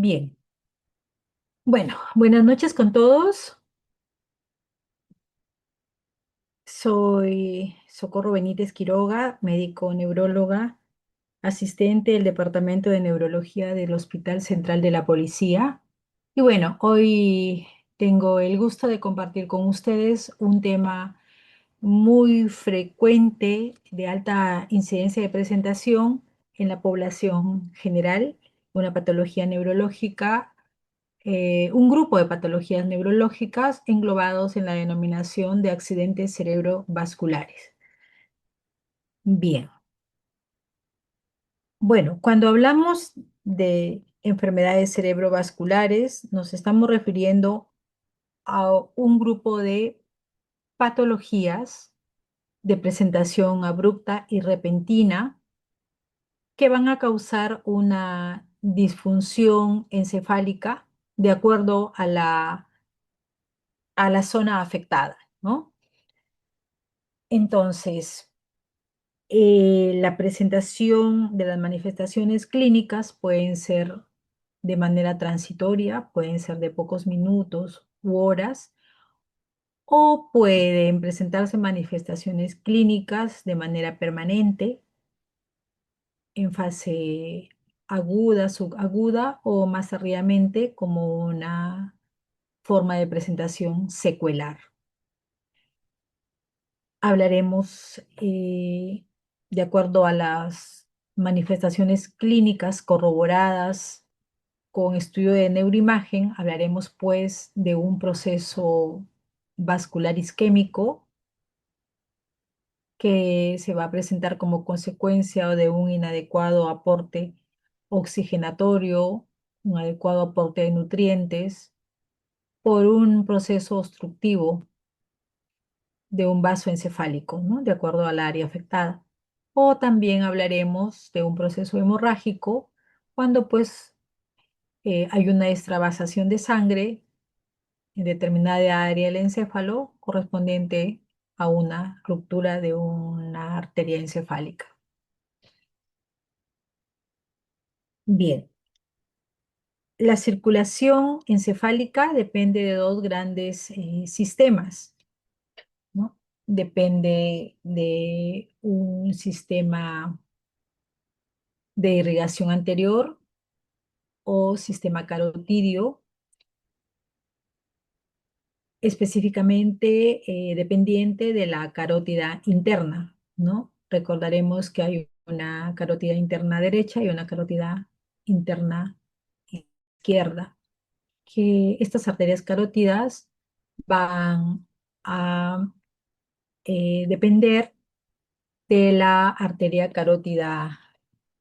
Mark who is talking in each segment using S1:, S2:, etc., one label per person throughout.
S1: Bien, bueno, buenas noches con todos. Soy Socorro Benítez Quiroga, médico neuróloga, asistente del Departamento de Neurología del Hospital Central de la Policía. Y bueno, hoy tengo el gusto de compartir con ustedes un tema muy frecuente de alta incidencia de presentación en la población general, una patología neurológica, un grupo de patologías neurológicas englobados en la denominación de accidentes cerebrovasculares. Bien, bueno, cuando hablamos de enfermedades cerebrovasculares, nos estamos refiriendo a un grupo de patologías de presentación abrupta y repentina que van a causar una disfunción encefálica de acuerdo a la zona afectada, ¿no? Entonces, la presentación de las manifestaciones clínicas pueden ser de manera transitoria, pueden ser de pocos minutos u horas, o pueden presentarse manifestaciones clínicas de manera permanente, en fase aguda, subaguda o más tardíamente como una forma de presentación secuelar. Hablaremos de acuerdo a las manifestaciones clínicas corroboradas con estudio de neuroimagen. Hablaremos pues de un proceso vascular isquémico que se va a presentar como consecuencia de un inadecuado aporte oxigenatorio, un adecuado aporte de nutrientes, por un proceso obstructivo de un vaso encefálico, ¿no? De acuerdo al área afectada. O también hablaremos de un proceso hemorrágico cuando pues hay una extravasación de sangre en determinada área del encéfalo correspondiente a una ruptura de una arteria encefálica. Bien, la circulación encefálica depende de dos grandes sistemas, ¿no? Depende de un sistema de irrigación anterior o sistema carotidio, específicamente dependiente de la carótida interna, ¿no? Recordaremos que hay una carótida interna derecha y una carótida interna izquierda, que estas arterias carótidas van a depender de la arteria carótida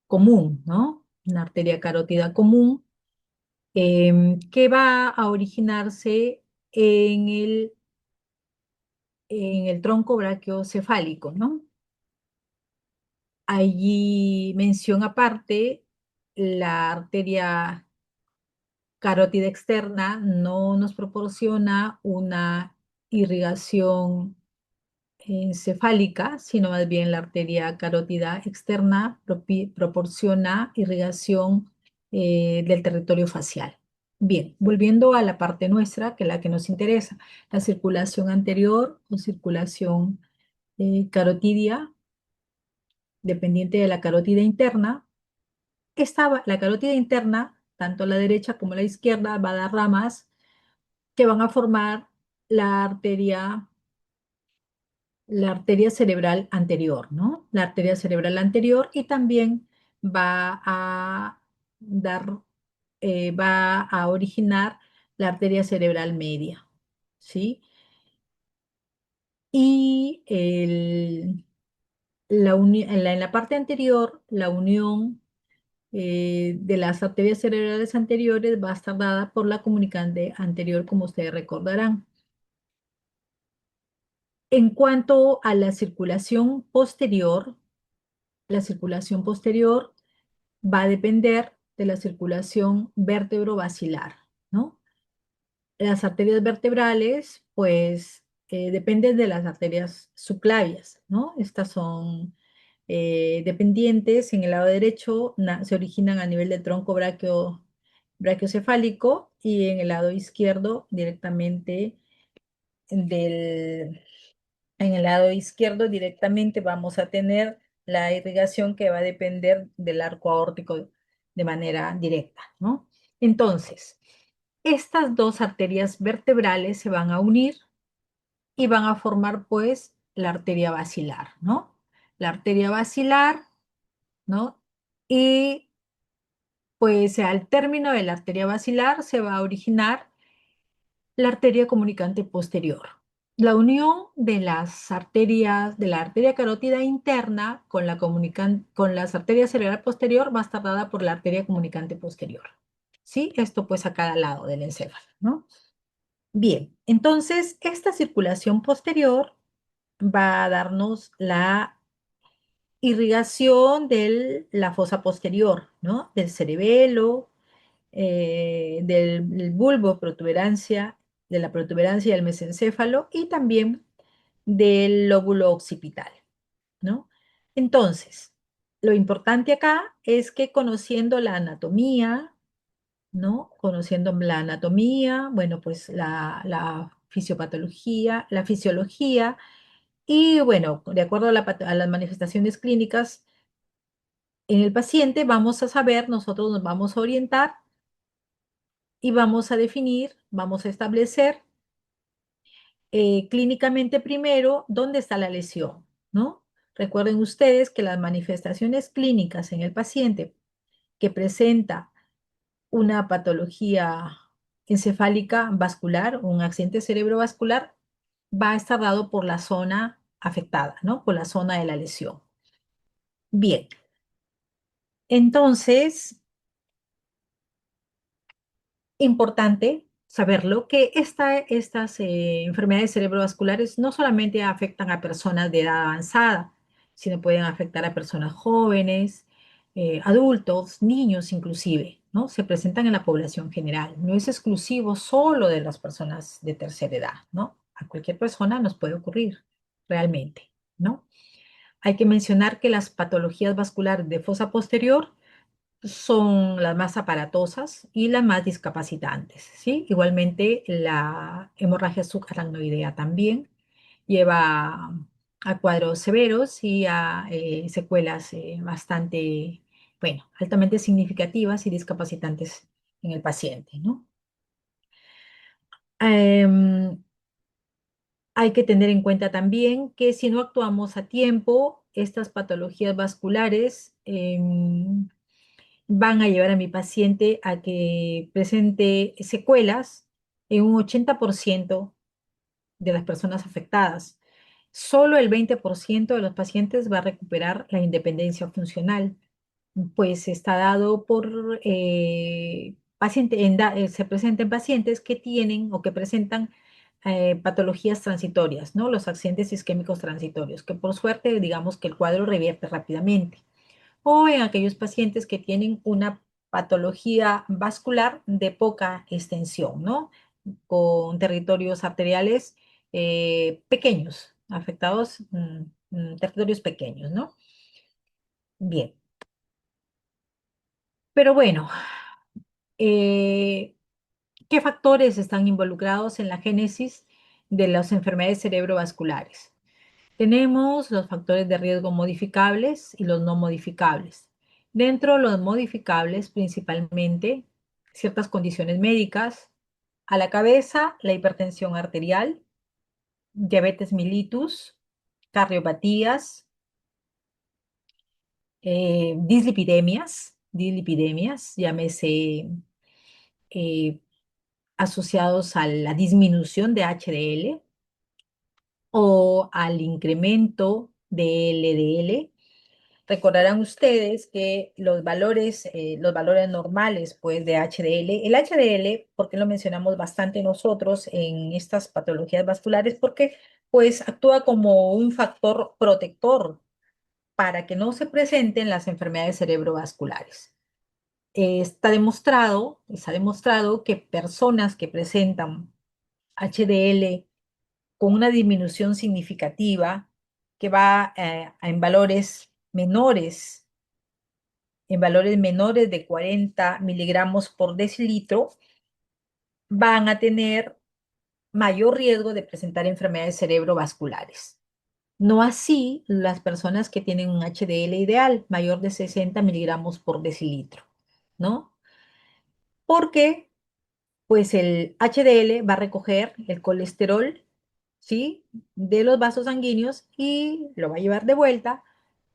S1: común, ¿no? Una arteria carótida común que va a originarse en el tronco brachiocefálico, ¿no? Allí mención aparte, la arteria carótida externa no nos proporciona una irrigación encefálica, sino más bien la arteria carótida externa proporciona irrigación del territorio facial. Bien, volviendo a la parte nuestra, que es la que nos interesa, la circulación anterior o circulación carotidia, dependiente de la carótida interna. La carótida interna, tanto la derecha como la izquierda, va a dar ramas que van a formar la arteria la arteria cerebral anterior, ¿no? La arteria cerebral anterior y también va a dar, va a originar la arteria cerebral media, ¿sí? Y en la parte anterior, la unión de las arterias cerebrales anteriores va a estar dada por la comunicante anterior, como ustedes recordarán. En cuanto a la circulación posterior va a depender de la circulación vértebro-basilar, ¿no? Las arterias vertebrales, pues, dependen de las arterias subclavias, ¿no? Estas son dependientes en el lado derecho, se originan a nivel del tronco brachiocefálico y en el lado izquierdo directamente del, en el lado izquierdo directamente vamos a tener la irrigación que va a depender del arco aórtico de manera directa, ¿no? Entonces, estas dos arterias vertebrales se van a unir y van a formar pues la arteria basilar, ¿no? La arteria basilar, ¿no? Y pues al término de la arteria basilar se va a originar la arteria comunicante posterior. La unión de las arterias, de la arteria carótida interna con con las arterias cerebral posterior va a estar dada por la arteria comunicante posterior. ¿Sí? Esto pues a cada lado del encéfalo, ¿no? Bien, entonces esta circulación posterior va a darnos la irrigación de la fosa posterior, ¿no? Del cerebelo, del bulbo protuberancia, de la protuberancia del mesencéfalo y también del lóbulo occipital, ¿no? Entonces, lo importante acá es que conociendo la anatomía, ¿no? Conociendo la anatomía, bueno, pues la fisiopatología, la fisiología, y bueno, de acuerdo a, a las manifestaciones clínicas en el paciente, vamos a saber, nosotros nos vamos a orientar y vamos a definir, vamos a establecer clínicamente primero dónde está la lesión, ¿no? Recuerden ustedes que las manifestaciones clínicas en el paciente que presenta una patología encefálica vascular, un accidente cerebrovascular, va a estar dado por la zona afectada, ¿no? Por la zona de la lesión. Bien, entonces, importante saberlo que estas enfermedades cerebrovasculares no solamente afectan a personas de edad avanzada, sino pueden afectar a personas jóvenes, adultos, niños inclusive, ¿no? Se presentan en la población general. No es exclusivo solo de las personas de tercera edad, ¿no? A cualquier persona nos puede ocurrir realmente, ¿no? Hay que mencionar que las patologías vasculares de fosa posterior son las más aparatosas y las más discapacitantes, ¿sí? Igualmente, la hemorragia subaracnoidea también lleva a cuadros severos y a secuelas bastante, bueno, altamente significativas y discapacitantes en el paciente, ¿no? Em, Hay que tener en cuenta también que si no actuamos a tiempo, estas patologías vasculares van a llevar a mi paciente a que presente secuelas en un 80% de las personas afectadas. Solo el 20% de los pacientes va a recuperar la independencia funcional, pues está dado por se presenta en pacientes que tienen o que presentan patologías transitorias, ¿no? Los accidentes isquémicos transitorios, que por suerte digamos que el cuadro revierte rápidamente o en aquellos pacientes que tienen una patología vascular de poca extensión, ¿no? Con territorios arteriales pequeños, afectados, territorios pequeños, ¿no? Bien, pero bueno, eh, ¿qué factores están involucrados en la génesis de las enfermedades cerebrovasculares? Tenemos los factores de riesgo modificables y los no modificables. Dentro de los modificables, principalmente ciertas condiciones médicas, a la cabeza, la hipertensión arterial, diabetes mellitus, cardiopatías, dislipidemias, llámese eh, asociados a la disminución de HDL o al incremento de LDL. Recordarán ustedes que los valores normales, pues, de HDL, el HDL, ¿por qué lo mencionamos bastante nosotros en estas patologías vasculares? Porque, pues, actúa como un factor protector para que no se presenten las enfermedades cerebrovasculares. Está demostrado que personas que presentan HDL con una disminución significativa que va en valores menores en valores menores de 40 miligramos por decilitro van a tener mayor riesgo de presentar enfermedades cerebrovasculares. No así las personas que tienen un HDL ideal mayor de 60 miligramos por decilitro, ¿no? Porque pues el HDL va a recoger el colesterol, ¿sí? De los vasos sanguíneos y lo va a llevar de vuelta,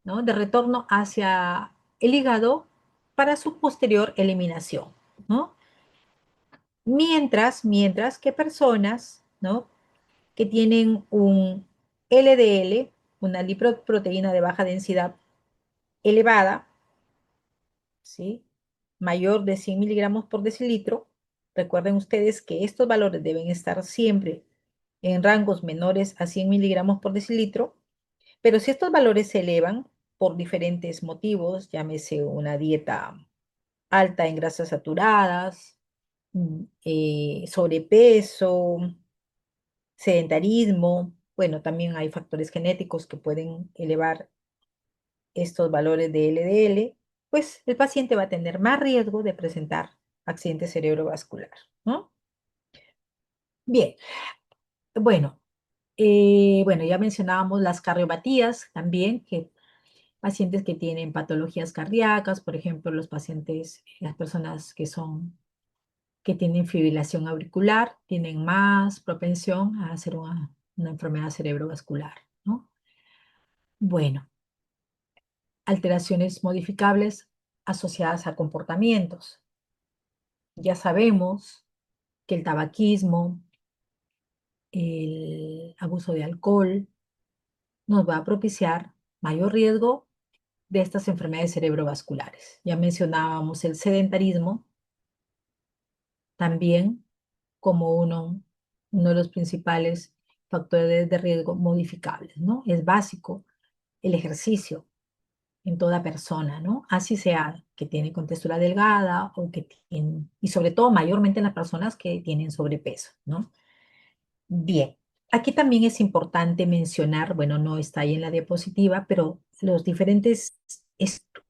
S1: ¿no? De retorno hacia el hígado para su posterior eliminación, ¿no? Mientras que personas, ¿no? Que tienen un LDL, una lipoproteína de baja densidad elevada, ¿sí? Mayor de 100 miligramos por decilitro. Recuerden ustedes que estos valores deben estar siempre en rangos menores a 100 miligramos por decilitro, pero si estos valores se elevan por diferentes motivos, llámese una dieta alta en grasas saturadas, sobrepeso, sedentarismo, bueno, también hay factores genéticos que pueden elevar estos valores de LDL, pues el paciente va a tener más riesgo de presentar accidente cerebrovascular, ¿no? Bien, bueno, bueno, ya mencionábamos las cardiopatías también, que pacientes que tienen patologías cardíacas, por ejemplo, los pacientes, las personas que tienen fibrilación auricular, tienen más propensión a hacer una enfermedad cerebrovascular, ¿no? Bueno, alteraciones modificables asociadas a comportamientos. Ya sabemos que el tabaquismo, el abuso de alcohol, nos va a propiciar mayor riesgo de estas enfermedades cerebrovasculares. Ya mencionábamos el sedentarismo también como uno de los principales factores de riesgo modificables, ¿no? Es básico el ejercicio en toda persona, ¿no? Así sea que tiene contextura delgada o que tiene, y sobre todo mayormente en las personas que tienen sobrepeso, ¿no? Bien, aquí también es importante mencionar, bueno, no está ahí en la diapositiva, pero los diferentes,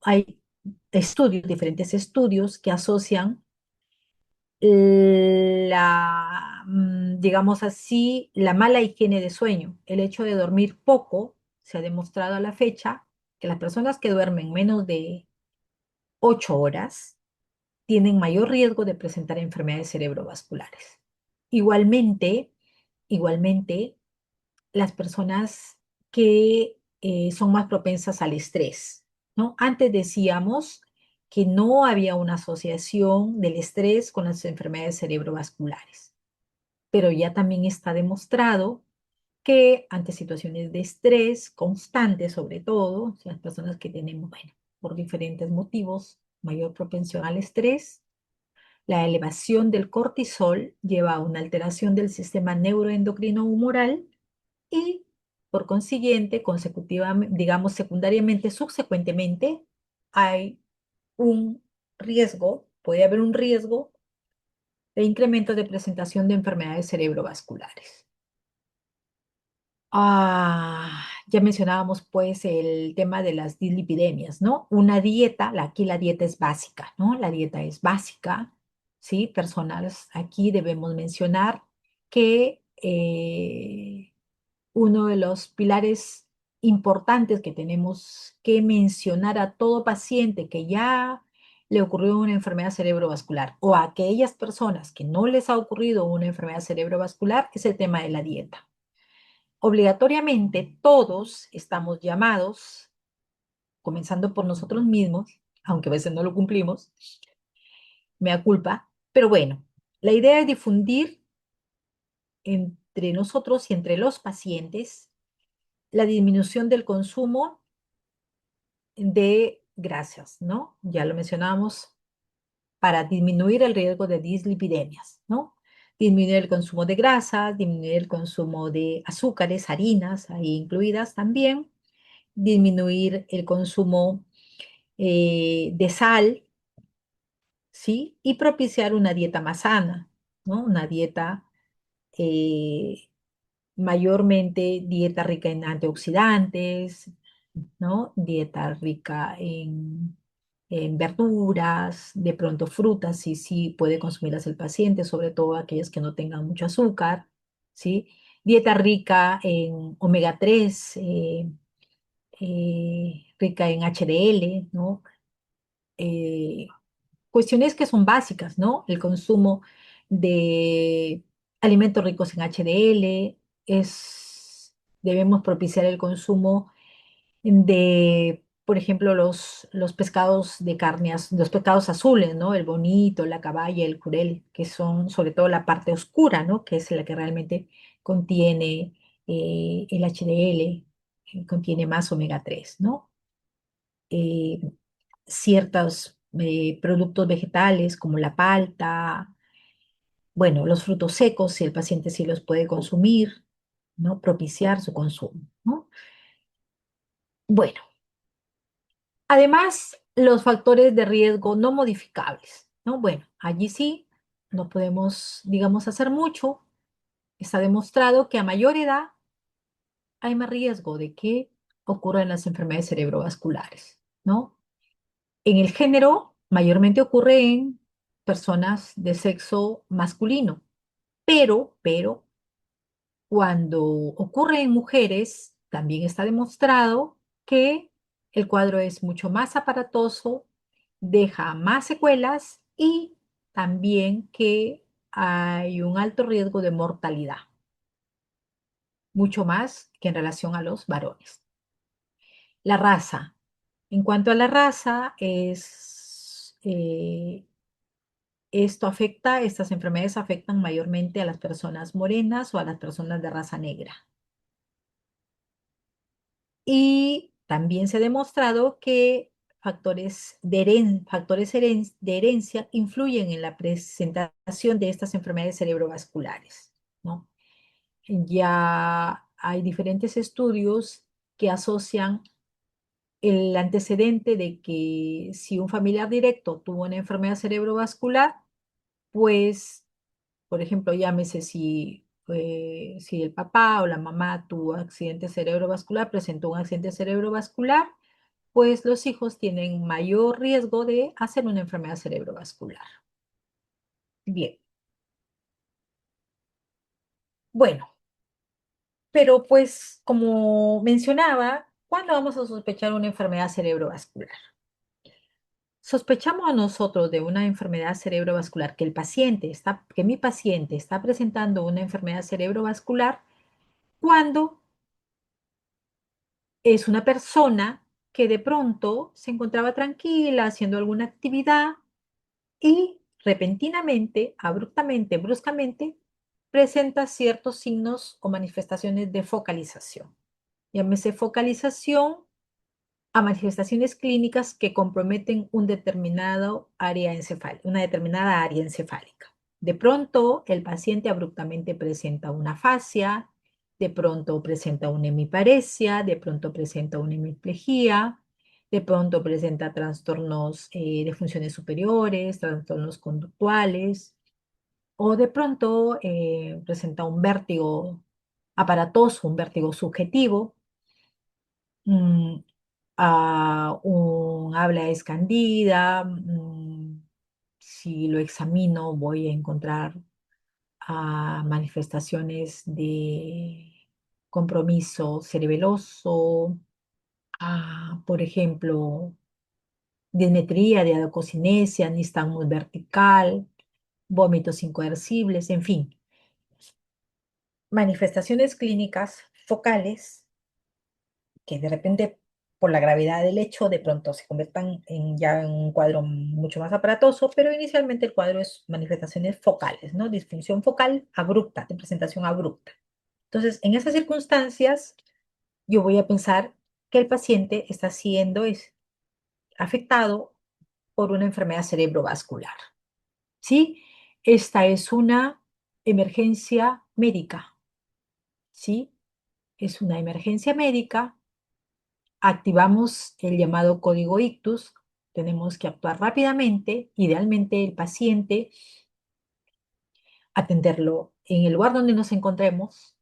S1: hay diferentes estudios que asocian digamos así, la mala higiene de sueño. El hecho de dormir poco, se ha demostrado a la fecha que las personas que duermen menos de 8 horas tienen mayor riesgo de presentar enfermedades cerebrovasculares. Igualmente, igualmente, las personas que son más propensas al estrés, ¿no? Antes decíamos que no había una asociación del estrés con las enfermedades cerebrovasculares, pero ya también está demostrado que ante situaciones de estrés constante, sobre todo, o sea, las personas que tenemos, bueno, por diferentes motivos, mayor propensión al estrés, la elevación del cortisol lleva a una alteración del sistema neuroendocrino humoral y por consiguiente, consecutivamente, digamos secundariamente, subsecuentemente, hay un riesgo, puede haber un riesgo de incremento de presentación de enfermedades cerebrovasculares. Ya mencionábamos pues el tema de las dislipidemias, ¿no? Una dieta, aquí la dieta es básica, ¿no? La dieta es básica, ¿sí? Personas, aquí debemos mencionar que uno de los pilares importantes que tenemos que mencionar a todo paciente que ya le ocurrió una enfermedad cerebrovascular o a aquellas personas que no les ha ocurrido una enfermedad cerebrovascular es el tema de la dieta. Obligatoriamente todos estamos llamados, comenzando por nosotros mismos, aunque a veces no lo cumplimos, mea culpa, pero bueno, la idea es difundir entre nosotros y entre los pacientes la disminución del consumo de grasas, ¿no? Ya lo mencionábamos, para disminuir el riesgo de dislipidemias, ¿no? Disminuir el consumo de grasas, disminuir el consumo de azúcares, harinas, ahí incluidas también, disminuir el consumo de sal, ¿sí? Y propiciar una dieta más sana, ¿no? Una dieta eh, mayormente dieta rica en antioxidantes, ¿no? Dieta rica en verduras, de pronto frutas, sí, sí puede consumirlas el paciente, sobre todo aquellas que no tengan mucho azúcar, ¿sí? Dieta rica en omega 3, rica en HDL, ¿no? Eh, Cuestiones que son básicas, ¿no? El consumo de alimentos ricos en HDL, debemos propiciar el consumo de, por ejemplo, los pescados de carnes, los pescados azules, ¿no? El bonito, la caballa, el jurel, que son sobre todo la parte oscura, ¿no? Que es la que realmente contiene el HDL, contiene más omega 3, ¿no? eh, Ciertos productos vegetales como la palta, bueno, los frutos secos, si el paciente sí los puede consumir, ¿no? Propiciar su consumo, ¿no? Bueno, además, los factores de riesgo no modificables, ¿no? Bueno, allí sí no podemos, digamos, hacer mucho. Está demostrado que a mayor edad hay más riesgo de que ocurran las enfermedades cerebrovasculares, ¿no? En el género, mayormente ocurre en personas de sexo masculino, pero cuando ocurre en mujeres, también está demostrado que el cuadro es mucho más aparatoso, deja más secuelas y también que hay un alto riesgo de mortalidad, mucho más que en relación a los varones. La raza. En cuanto a la raza, estas enfermedades afectan mayormente a las personas morenas o a las personas de raza negra. Y también se ha demostrado que factores de herencia influyen en la presentación de estas enfermedades cerebrovasculares, ¿no? Ya hay diferentes estudios que asocian el antecedente de que si un familiar directo tuvo una enfermedad cerebrovascular, pues, por ejemplo, llámese si el papá o la mamá tuvo accidente cerebrovascular, presentó un accidente cerebrovascular, pues los hijos tienen mayor riesgo de hacer una enfermedad cerebrovascular. Bien, bueno, pero pues como mencionaba, ¿cuándo vamos a sospechar una enfermedad cerebrovascular? Sospechamos a nosotros de una enfermedad cerebrovascular, que mi paciente está presentando una enfermedad cerebrovascular cuando es una persona que de pronto se encontraba tranquila haciendo alguna actividad y repentinamente, abruptamente, bruscamente, presenta ciertos signos o manifestaciones de focalización. Llámese focalización a manifestaciones clínicas que comprometen una determinada área encefálica. De pronto, el paciente abruptamente presenta una afasia, de pronto presenta una hemiparesia, de pronto presenta una hemiplegia, de pronto presenta trastornos de funciones superiores, trastornos conductuales, o de pronto presenta un vértigo aparatoso, un vértigo subjetivo, mm, a un habla escandida. Si lo examino, voy a encontrar manifestaciones de compromiso cerebeloso, por ejemplo, dismetría, de adococinesia, nistagmus vertical, vómitos incoercibles, en fin, manifestaciones clínicas focales que de repente, por la gravedad del hecho, de pronto se conviertan ya en un cuadro mucho más aparatoso, pero inicialmente el cuadro es manifestaciones focales, ¿no? Disfunción focal abrupta, de presentación abrupta. Entonces, en esas circunstancias, yo voy a pensar que el paciente está siendo afectado por una enfermedad cerebrovascular, ¿sí? Esta es una emergencia médica, ¿sí? Es una emergencia médica. Activamos el llamado código ictus, tenemos que actuar rápidamente, idealmente el paciente, atenderlo en el lugar donde nos encontremos,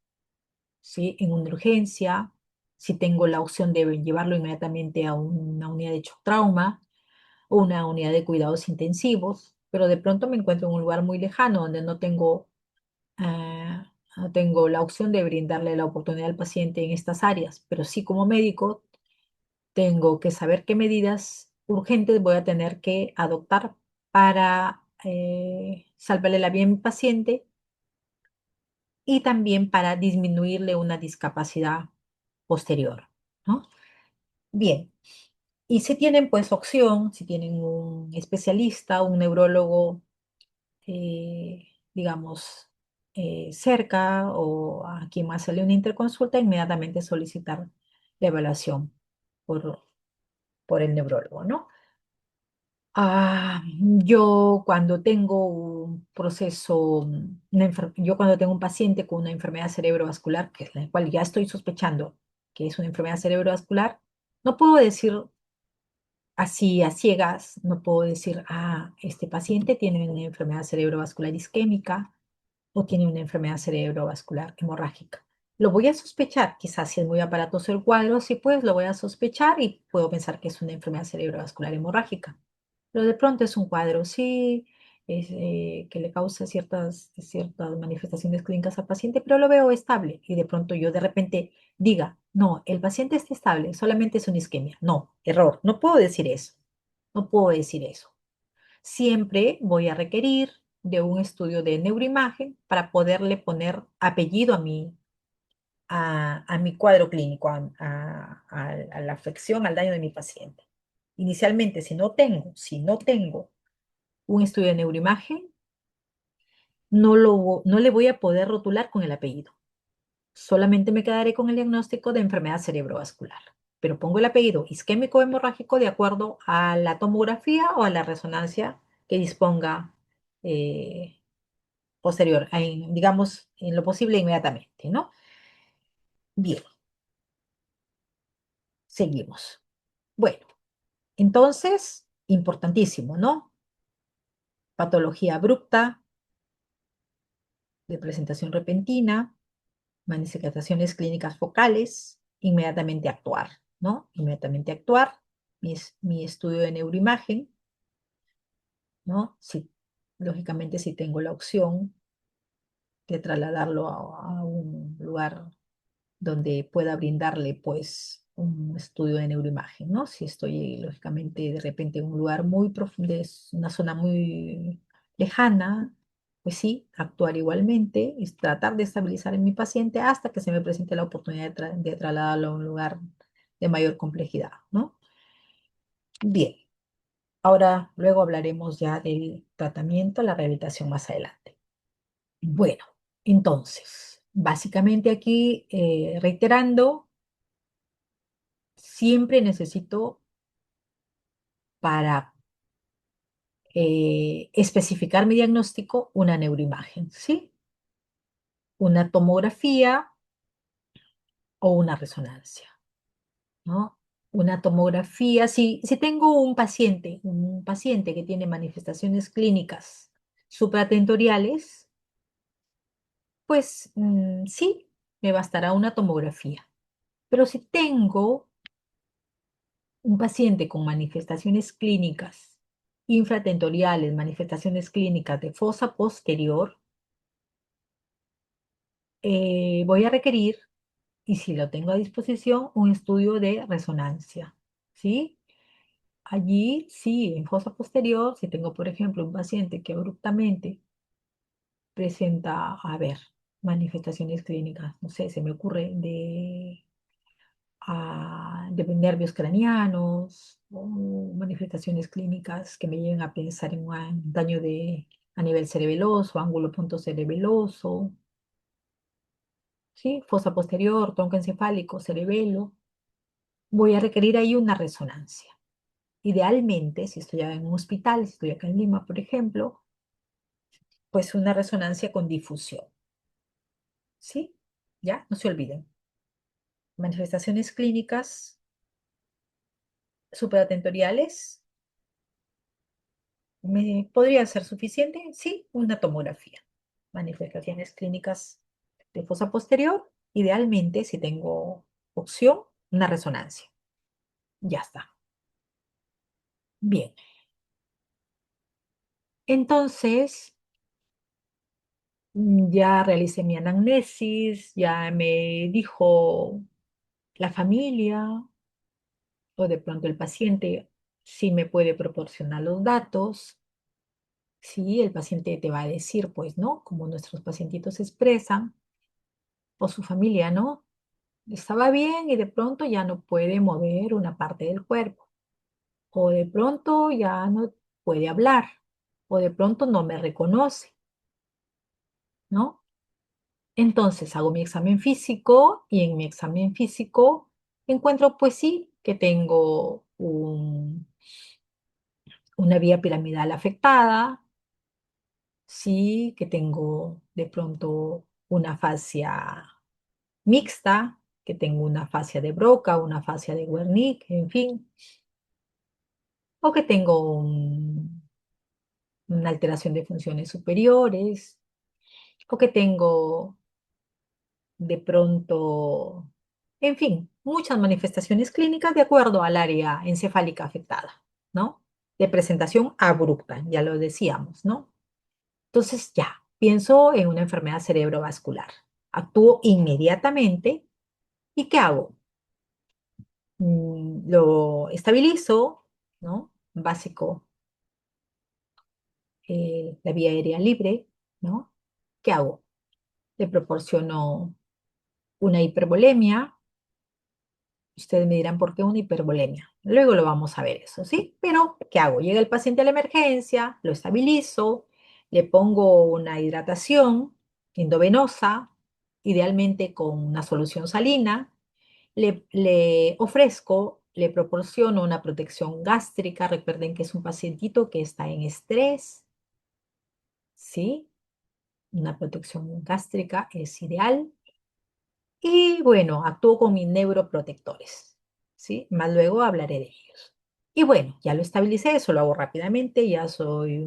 S1: ¿sí? En una urgencia, si tengo la opción de llevarlo inmediatamente a una unidad de shock trauma, o una unidad de cuidados intensivos, pero de pronto me encuentro en un lugar muy lejano donde no tengo la opción de brindarle la oportunidad al paciente en estas áreas, pero sí como médico tengo que saber qué medidas urgentes voy a tener que adoptar para salvarle la vida a mi paciente y también para disminuirle una discapacidad posterior, ¿no? Bien, y si tienen pues opción, si tienen un especialista, un neurólogo, digamos, cerca o a quien más sale una interconsulta, inmediatamente solicitar la evaluación por, por el neurólogo, ¿no? Yo cuando tengo un proceso, yo cuando tengo un paciente con una enfermedad cerebrovascular, que es la cual ya estoy sospechando que es una enfermedad cerebrovascular, no puedo decir así a ciegas, no puedo decir, este paciente tiene una enfermedad cerebrovascular isquémica o tiene una enfermedad cerebrovascular hemorrágica. Lo voy a sospechar, quizás si es muy aparatoso el cuadro, sí pues lo voy a sospechar y puedo pensar que es una enfermedad cerebrovascular hemorrágica. Pero de pronto es un cuadro, sí, que le causa ciertas manifestaciones clínicas al paciente, pero lo veo estable y de pronto yo de repente diga, no, el paciente está estable, solamente es una isquemia. No, error, no puedo decir eso, no puedo decir eso. Siempre voy a requerir de un estudio de neuroimagen para poderle poner apellido a mi cuadro clínico, a la afección, al daño de mi paciente. Inicialmente, si no tengo un estudio de neuroimagen, no le voy a poder rotular con el apellido. Solamente me quedaré con el diagnóstico de enfermedad cerebrovascular. Pero pongo el apellido isquémico hemorrágico de acuerdo a la tomografía o a la resonancia que disponga eh, posterior, digamos, en lo posible inmediatamente, ¿no? Bien, seguimos. Bueno, entonces, importantísimo, ¿no? Patología abrupta, de presentación repentina, manifestaciones clínicas focales, inmediatamente actuar, ¿no? Inmediatamente actuar, mi estudio de neuroimagen, ¿no? Sí, lógicamente si tengo la opción de trasladarlo a un lugar donde pueda brindarle pues un estudio de neuroimagen, ¿no? Si estoy lógicamente de repente en un lugar muy profundo, es una zona muy lejana, pues sí, actuar igualmente y tratar de estabilizar en mi paciente hasta que se me presente la oportunidad de trasladarlo a un lugar de mayor complejidad, ¿no? Bien, ahora luego hablaremos ya del tratamiento, la rehabilitación más adelante. Bueno, entonces, básicamente aquí reiterando, siempre necesito para especificar mi diagnóstico una neuroimagen, ¿sí? Una tomografía o una resonancia, ¿no? Una tomografía, si tengo un paciente que tiene manifestaciones clínicas supratentoriales, pues sí, me bastará una tomografía. Pero si tengo un paciente con manifestaciones clínicas infratentoriales, manifestaciones clínicas de fosa posterior, voy a requerir, y si lo tengo a disposición, un estudio de resonancia, ¿sí? Allí, sí, en fosa posterior, si tengo, por ejemplo, un paciente que abruptamente presenta, a ver, manifestaciones clínicas, no sé, se me ocurre de nervios craneanos o manifestaciones clínicas que me lleven a pensar en un daño a nivel cerebeloso, ángulo punto cerebeloso, ¿sí? Fosa posterior, tronco encefálico, cerebelo. Voy a requerir ahí una resonancia. Idealmente, si estoy en un hospital, si estoy acá en Lima, por ejemplo, pues una resonancia con difusión, ¿sí? Ya, no se olviden. Manifestaciones clínicas superatentoriales. ¿Podría ser suficiente? Sí, una tomografía. Manifestaciones clínicas de fosa posterior, idealmente, si tengo opción, una resonancia. Ya está. Bien. Entonces, ya realicé mi anamnesis, ya me dijo la familia o de pronto el paciente si me puede proporcionar los datos. Sí, el paciente te va a decir, pues, ¿no? Como nuestros pacientitos se expresan, o su familia, ¿no? Estaba bien y de pronto ya no puede mover una parte del cuerpo, o de pronto ya no puede hablar, o de pronto no me reconoce, ¿no? Entonces hago mi examen físico y en mi examen físico encuentro, pues sí, que tengo una vía piramidal afectada, sí, que tengo de pronto una fascia mixta, que tengo una fascia de Broca, una fascia de Wernicke, en fin, o que tengo una alteración de funciones superiores, o que tengo de pronto, en fin, muchas manifestaciones clínicas de acuerdo al área encefálica afectada, ¿no? De presentación abrupta, ya lo decíamos, ¿no? Entonces ya, pienso en una enfermedad cerebrovascular. Actúo inmediatamente y ¿qué hago? Lo estabilizo, ¿no? Básico, la vía aérea libre, ¿no? ¿Qué hago? Le proporciono una hipervolemia. Ustedes me dirán, ¿por qué una hipervolemia? Luego lo vamos a ver eso, ¿sí? Pero, ¿qué hago? Llega el paciente a la emergencia, lo estabilizo, le pongo una hidratación endovenosa, idealmente con una solución salina, le ofrezco, le proporciono una protección gástrica. Recuerden que es un pacientito que está en estrés, ¿sí? Una protección gástrica es ideal. Y bueno, actúo con mis neuroprotectores, ¿sí? Más luego hablaré de ellos. Y bueno, ya lo estabilicé, eso lo hago rápidamente, ya soy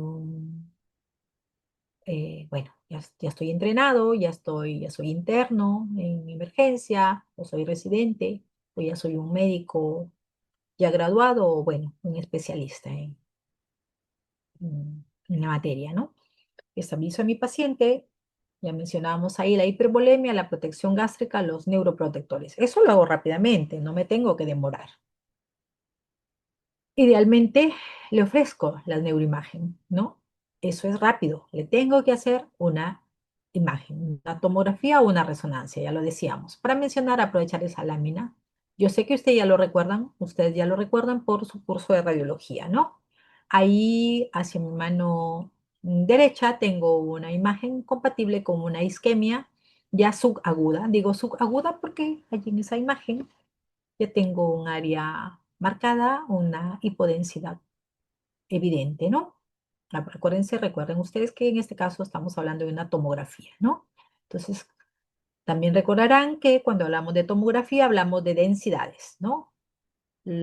S1: bueno, ya estoy entrenado, ya soy interno en emergencia, o soy residente, o ya soy un médico ya graduado, o bueno, un especialista en la materia, ¿no? Estabilizo a mi paciente, ya mencionábamos ahí la hipervolemia, la protección gástrica, los neuroprotectores. Eso lo hago rápidamente, no me tengo que demorar. Idealmente le ofrezco la neuroimagen, ¿no? Eso es rápido. Le tengo que hacer una imagen, una tomografía o una resonancia, ya lo decíamos. Para mencionar, aprovechar esa lámina. Yo sé que ustedes ya lo recuerdan por su curso de radiología, ¿no? Ahí hacia mi mano derecha tengo una imagen compatible con una isquemia ya subaguda. Digo subaguda porque allí en esa imagen ya tengo un área marcada, una hipodensidad evidente, ¿no? Recuerden ustedes que en este caso estamos hablando de una tomografía, ¿no? Entonces, también recordarán que cuando hablamos de tomografía hablamos de densidades, ¿no? De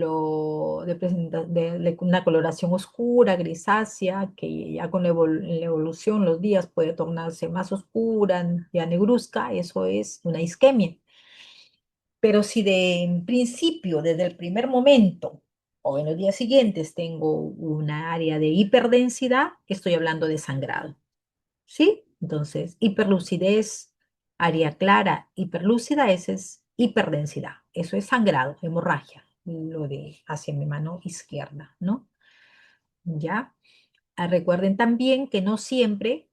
S1: una coloración oscura, grisácea, que ya con la evolución, los días puede tornarse más oscura, ya negruzca, eso es una isquemia. Pero si de en principio, desde el primer momento o en los días siguientes tengo una área de hiperdensidad, estoy hablando de sangrado, ¿sí? Entonces, hiperlucidez, área clara, hiperlúcida, ese es hiperdensidad. Eso es sangrado, hemorragia, lo de hacia mi mano izquierda, ¿no? ¿Ya? Recuerden también que no siempre,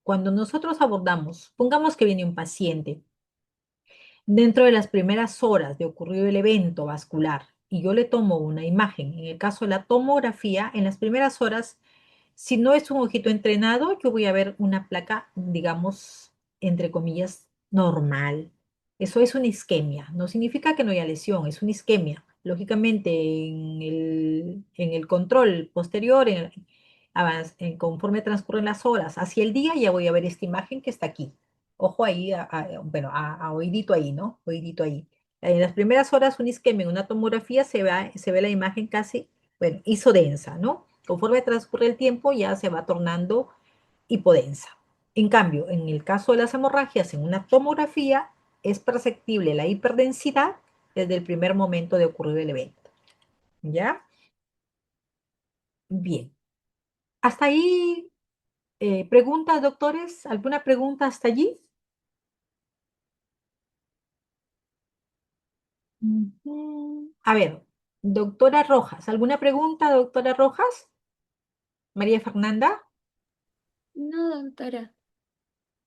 S1: cuando nosotros abordamos, pongamos que viene un paciente dentro de las primeras horas de ocurrido el evento vascular y yo le tomo una imagen, en el caso de la tomografía, en las primeras horas, si no es un ojito entrenado, yo voy a ver una placa, digamos, entre comillas, normal. Eso es una isquemia. No significa que no haya lesión, es una isquemia. Lógicamente, en el control posterior, conforme transcurren las horas, hacia el día, ya voy a ver esta imagen que está aquí. Ojo ahí, bueno, a oídito ahí, ¿no? Oídito ahí. En las primeras horas, un isquemia en una tomografía se ve la imagen casi, bueno, isodensa, ¿no? Conforme transcurre el tiempo ya se va tornando hipodensa. En cambio, en el caso de las hemorragias, en una tomografía es perceptible la hiperdensidad desde el primer momento de ocurrir el evento. ¿Ya? Bien. ¿Hasta ahí preguntas, doctores? ¿Alguna pregunta hasta allí? Ujú. A ver, doctora Rojas, ¿alguna pregunta, doctora Rojas? María Fernanda.
S2: No, doctora.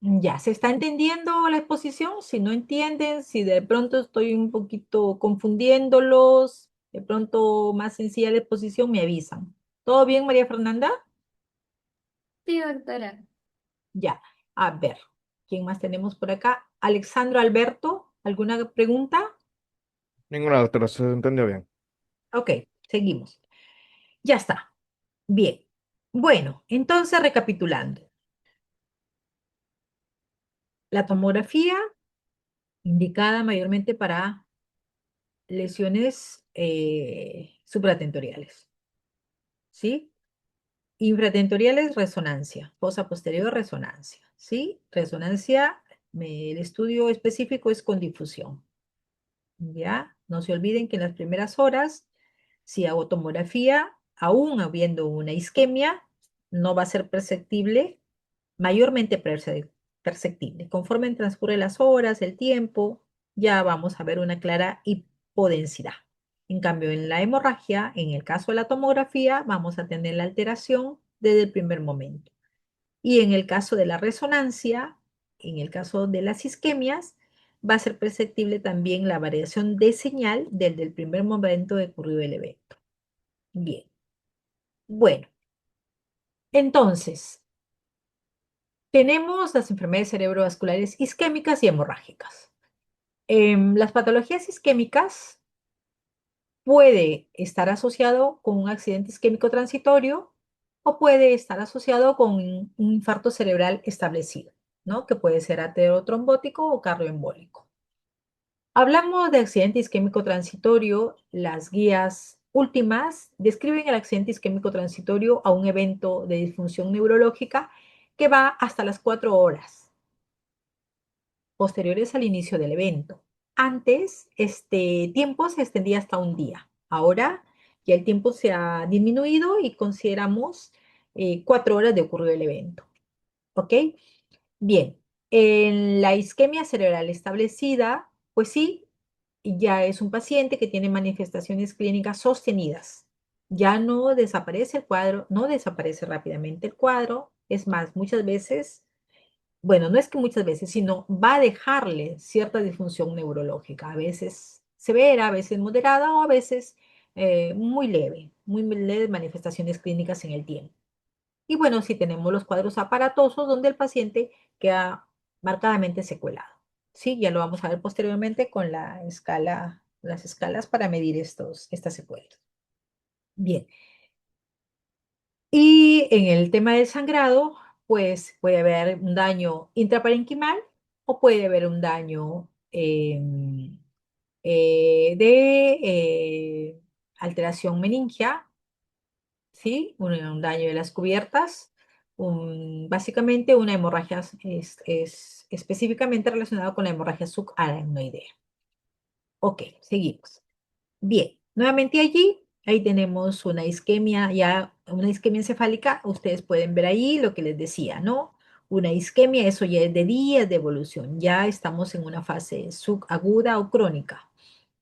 S1: Ya, ¿se está entendiendo la exposición? Si no entienden, si de pronto estoy un poquito confundiéndolos, de pronto más sencilla la exposición, me avisan. ¿Todo bien, María Fernanda?
S2: Sí, doctora.
S1: Ya, a ver, ¿quién más tenemos por acá? Alexandro Alberto, ¿alguna pregunta?
S3: Ninguna, doctora, se entendió bien.
S1: Ok, seguimos. Ya está. Bien. Bueno, entonces recapitulando. La tomografía indicada mayormente para lesiones supratentoriales, ¿sí? Infratentoriales, resonancia. Fosa posterior, resonancia, ¿sí? Resonancia, el estudio específico es con difusión, ¿ya? No se olviden que en las primeras horas, si hago tomografía, aún habiendo una isquemia, no va a ser perceptible, mayormente perceptible. Conforme transcurren las horas, el tiempo, ya vamos a ver una clara hipodensidad. En cambio, en la hemorragia, en el caso de la tomografía, vamos a tener la alteración desde el primer momento. Y en el caso de la resonancia, en el caso de las isquemias, va a ser perceptible también la variación de señal desde el primer momento de ocurrido el evento. Bien, bueno, entonces, tenemos las enfermedades cerebrovasculares isquémicas y hemorrágicas. Las patologías isquémicas puede estar asociado con un accidente isquémico transitorio o puede estar asociado con un infarto cerebral establecido, ¿no? Que puede ser aterotrombótico o cardioembólico. Hablamos de accidente isquémico transitorio. Las guías últimas describen el accidente isquémico transitorio a un evento de disfunción neurológica que va hasta las 4 horas posteriores al inicio del evento. Antes, este tiempo se extendía hasta un día. Ahora ya el tiempo se ha disminuido y consideramos 4 horas de ocurrido el evento. ¿Ok? Bien, en la isquemia cerebral establecida, pues sí, ya es un paciente que tiene manifestaciones clínicas sostenidas. Ya no desaparece el cuadro, no desaparece rápidamente el cuadro. Es más, muchas veces, bueno, no es que muchas veces, sino va a dejarle cierta disfunción neurológica, a veces severa, a veces moderada o a veces muy leves manifestaciones clínicas en el tiempo. Y bueno, si tenemos los cuadros aparatosos donde el paciente queda marcadamente secuelado. Sí, ya lo vamos a ver posteriormente con la escala, las escalas para medir estas secuelas. Bien, y en el tema del sangrado, pues puede haber un daño intraparenquimal o puede haber un daño de alteración meningia, ¿sí? Un daño de las cubiertas, básicamente una hemorragia es específicamente relacionada con la hemorragia subaracnoidea. Ok, seguimos. Bien, nuevamente allí, ahí tenemos una isquemia, ya una isquemia encefálica, ustedes pueden ver ahí lo que les decía, ¿no? Una isquemia, eso ya es de días de evolución, ya estamos en una fase subaguda o crónica.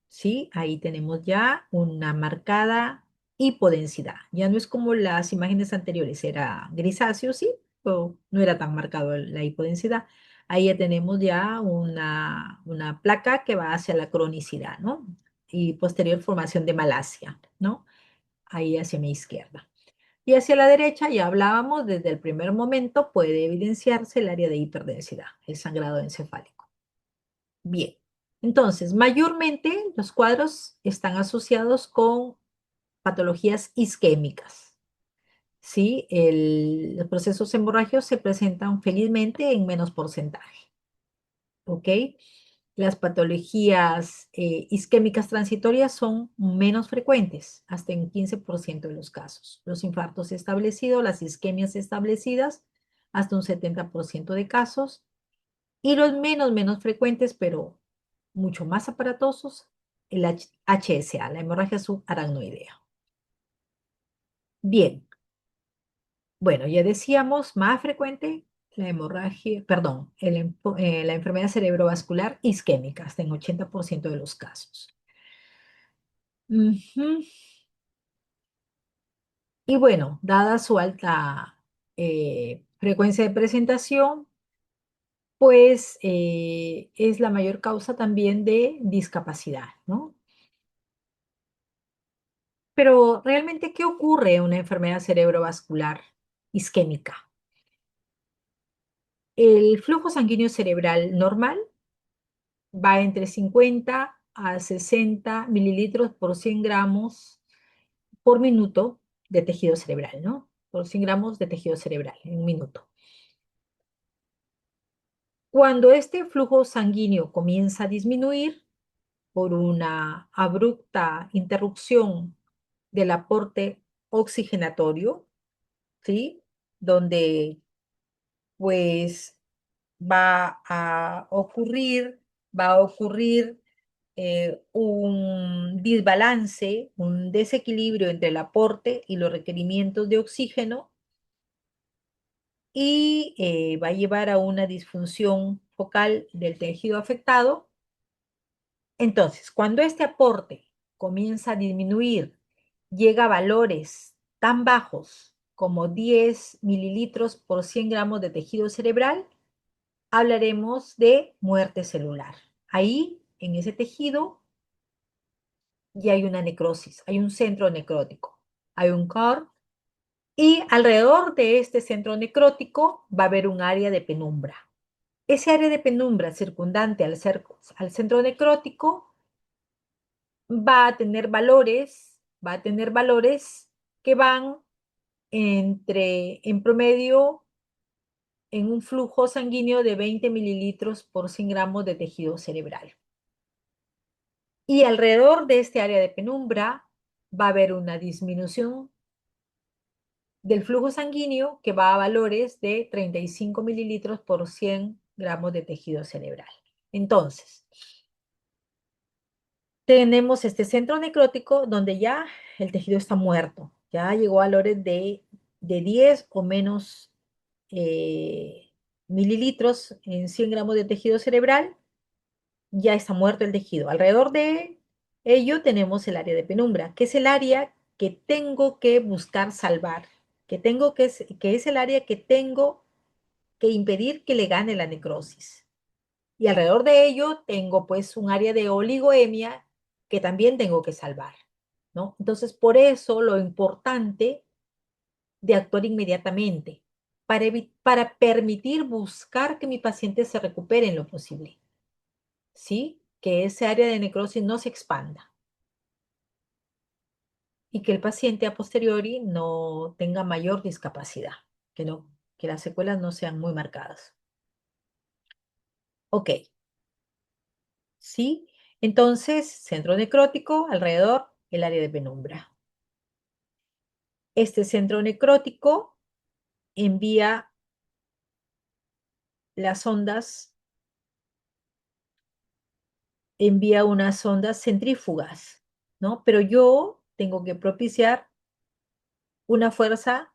S1: ¿Sí? Ahí tenemos ya una marcada hipodensidad. Ya no es como las imágenes anteriores, era grisáceo, ¿sí? Pero no era tan marcado la hipodensidad. Ahí ya tenemos ya una placa que va hacia la cronicidad, ¿no? Y posterior formación de malasia, ¿no? Ahí hacia mi izquierda. Y hacia la derecha ya hablábamos, desde el primer momento puede evidenciarse el área de hiperdensidad, el sangrado encefálico. Bien, entonces, mayormente los cuadros están asociados con patologías isquémicas, ¿sí? Los procesos hemorrágicos se presentan felizmente en menos porcentaje, ¿ok? Las patologías isquémicas transitorias son menos frecuentes, hasta en 15% de los casos. Los infartos establecidos, las isquemias establecidas, hasta un 70% de casos. Y los menos frecuentes, pero mucho más aparatosos, el HSA, la hemorragia subaracnoidea. Bien, Bueno, ya decíamos, más frecuente la hemorragia, perdón, la enfermedad cerebrovascular isquémica, hasta en 80% de los casos. Ujú. Y bueno, dada su alta frecuencia de presentación, pues es la mayor causa también de discapacidad, ¿no? Pero realmente, ¿qué ocurre en una enfermedad cerebrovascular isquémica? El flujo sanguíneo cerebral normal va entre 50 a 60 mililitros por 100 gramos por minuto de tejido cerebral, ¿no? Por 100 gramos de tejido cerebral en un minuto. Cuando este flujo sanguíneo comienza a disminuir por una abrupta interrupción del aporte oxigenatorio, ¿sí? Donde pues va a ocurrir un desbalance, un desequilibrio entre el aporte y los requerimientos de oxígeno y va a llevar a una disfunción focal del tejido afectado. Entonces, cuando este aporte comienza a disminuir, llega a valores tan bajos como 10 mililitros por 100 gramos de tejido cerebral, hablaremos de muerte celular. Ahí, en ese tejido, ya hay una necrosis, hay un centro necrótico, hay un core, y alrededor de este centro necrótico va a haber un área de penumbra. Ese área de penumbra circundante al centro necrótico va a tener valores que van en promedio, en un flujo sanguíneo de 20 mililitros por 100 gramos de tejido cerebral. Y alrededor de este área de penumbra va a haber una disminución del flujo sanguíneo que va a valores de 35 mililitros por 100 gramos de tejido cerebral. Entonces, tenemos este centro necrótico donde ya el tejido está muerto, ya llegó a valores de 10 o menos mililitros en 100 gramos de tejido cerebral, ya está muerto el tejido. Alrededor de ello tenemos el área de penumbra, que es el área que tengo que buscar salvar, que es el área que tengo que impedir que le gane la necrosis. Y alrededor de ello tengo pues un área de oligoemia que también tengo que salvar, ¿no? Entonces, por eso lo importante de actuar inmediatamente, para permitir buscar que mi paciente se recupere en lo posible, ¿sí? Que ese área de necrosis no se expanda y que el paciente a posteriori no tenga mayor discapacidad, que las secuelas no sean muy marcadas. Ok, ¿sí? Entonces, centro necrótico, alrededor, el área de penumbra. Este centro necrótico envía las ondas, envía unas ondas centrífugas, ¿no? Pero yo tengo que propiciar una fuerza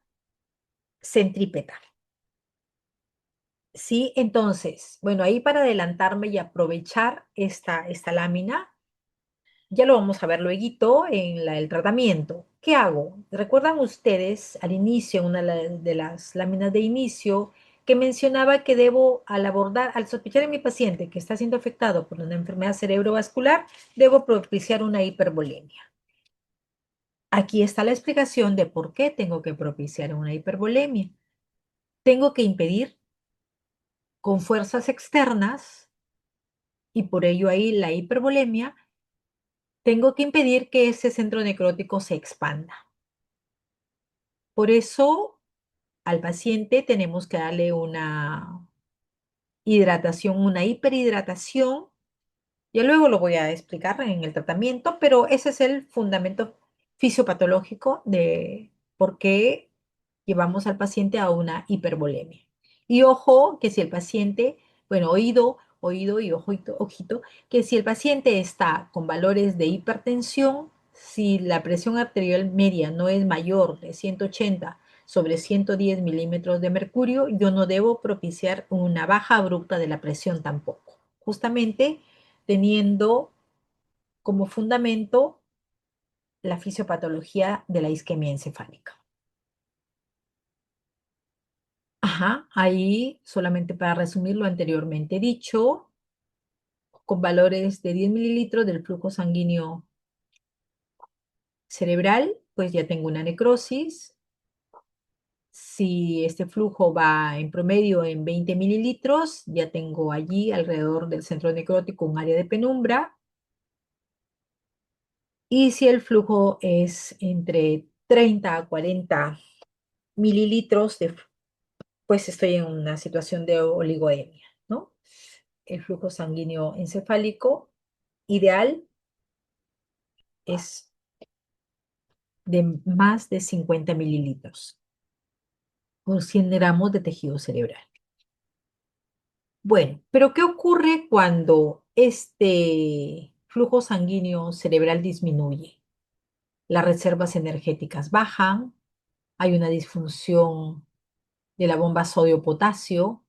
S1: centrípeta. Sí, entonces, bueno, ahí para adelantarme y aprovechar esta lámina, ya lo vamos a ver luego en el tratamiento. ¿Qué hago? ¿Recuerdan ustedes al inicio, una de las láminas de inicio, que mencionaba que debo, al sospechar en mi paciente que está siendo afectado por una enfermedad cerebrovascular, debo propiciar una hipervolemia? Aquí está la explicación de por qué tengo que propiciar una hipervolemia. Tengo que impedir con fuerzas externas, y por ello ahí la hipervolemia, tengo que impedir que ese centro necrótico se expanda. Por eso al paciente tenemos que darle una hidratación, una hiperhidratación. Ya luego lo voy a explicar en el tratamiento, pero ese es el fundamento fisiopatológico de por qué llevamos al paciente a una hipervolemia. Y ojo, que si el paciente, bueno, oído y ojito, ojito, que si el paciente está con valores de hipertensión, si la presión arterial media no es mayor de 180 sobre 110 milímetros de mercurio, yo no debo propiciar una baja abrupta de la presión tampoco, justamente teniendo como fundamento la fisiopatología de la isquemia encefálica. Ajá, ahí solamente para resumir lo anteriormente dicho, con valores de 10 mililitros del flujo sanguíneo cerebral, pues ya tengo una necrosis. Si este flujo va en promedio en 20 mililitros, ya tengo allí alrededor del centro necrótico un área de penumbra. Y si el flujo es entre 30 a 40 mililitros, pues estoy en una situación de oligoemia, ¿no? El flujo sanguíneo encefálico ideal es de más de 50 mililitros por 100 gramos de tejido cerebral. Bueno, pero ¿qué ocurre cuando este flujo sanguíneo cerebral disminuye? Las reservas energéticas bajan, hay una disfunción de la bomba sodio-potasio.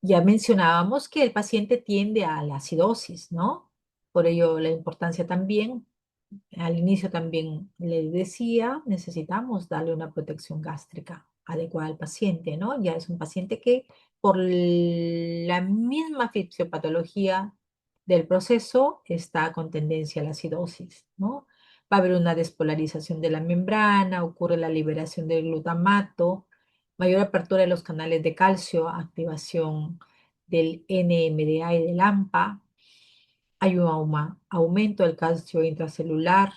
S1: Ya mencionábamos que el paciente tiende a la acidosis, ¿no? Por ello la importancia también, al inicio también le decía, necesitamos darle una protección gástrica adecuada al paciente, ¿no? Ya es un paciente que por la misma fisiopatología del proceso está con tendencia a la acidosis, ¿no? Va a haber una despolarización de la membrana, ocurre la liberación del glutamato, mayor apertura de los canales de calcio, activación del NMDA y del AMPA, hay un aumento del calcio intracelular,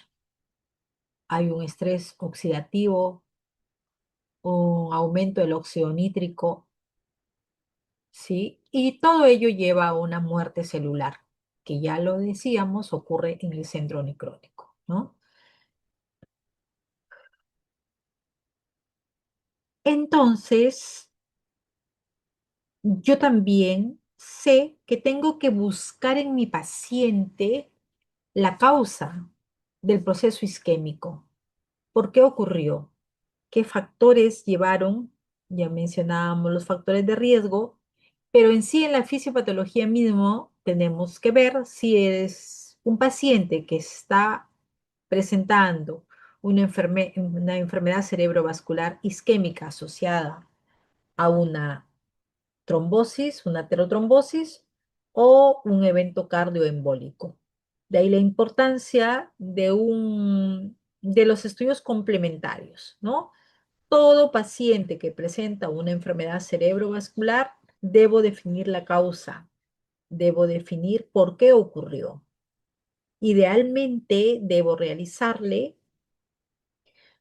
S1: hay un estrés oxidativo, un aumento del óxido nítrico, ¿sí? Y todo ello lleva a una muerte celular, que ya lo decíamos, ocurre en el centro necrótico, ¿no? Entonces, yo también sé que tengo que buscar en mi paciente la causa del proceso isquémico. ¿Por qué ocurrió? ¿Qué factores llevaron? Ya mencionábamos los factores de riesgo, pero en sí en la fisiopatología mismo tenemos que ver si es un paciente que está presentando una enfermedad cerebrovascular isquémica asociada a una trombosis, una aterotrombosis o un evento cardioembólico. De ahí la importancia de los estudios complementarios, ¿no? Todo paciente que presenta una enfermedad cerebrovascular, debo definir la causa, debo definir por qué ocurrió. Idealmente, debo realizarle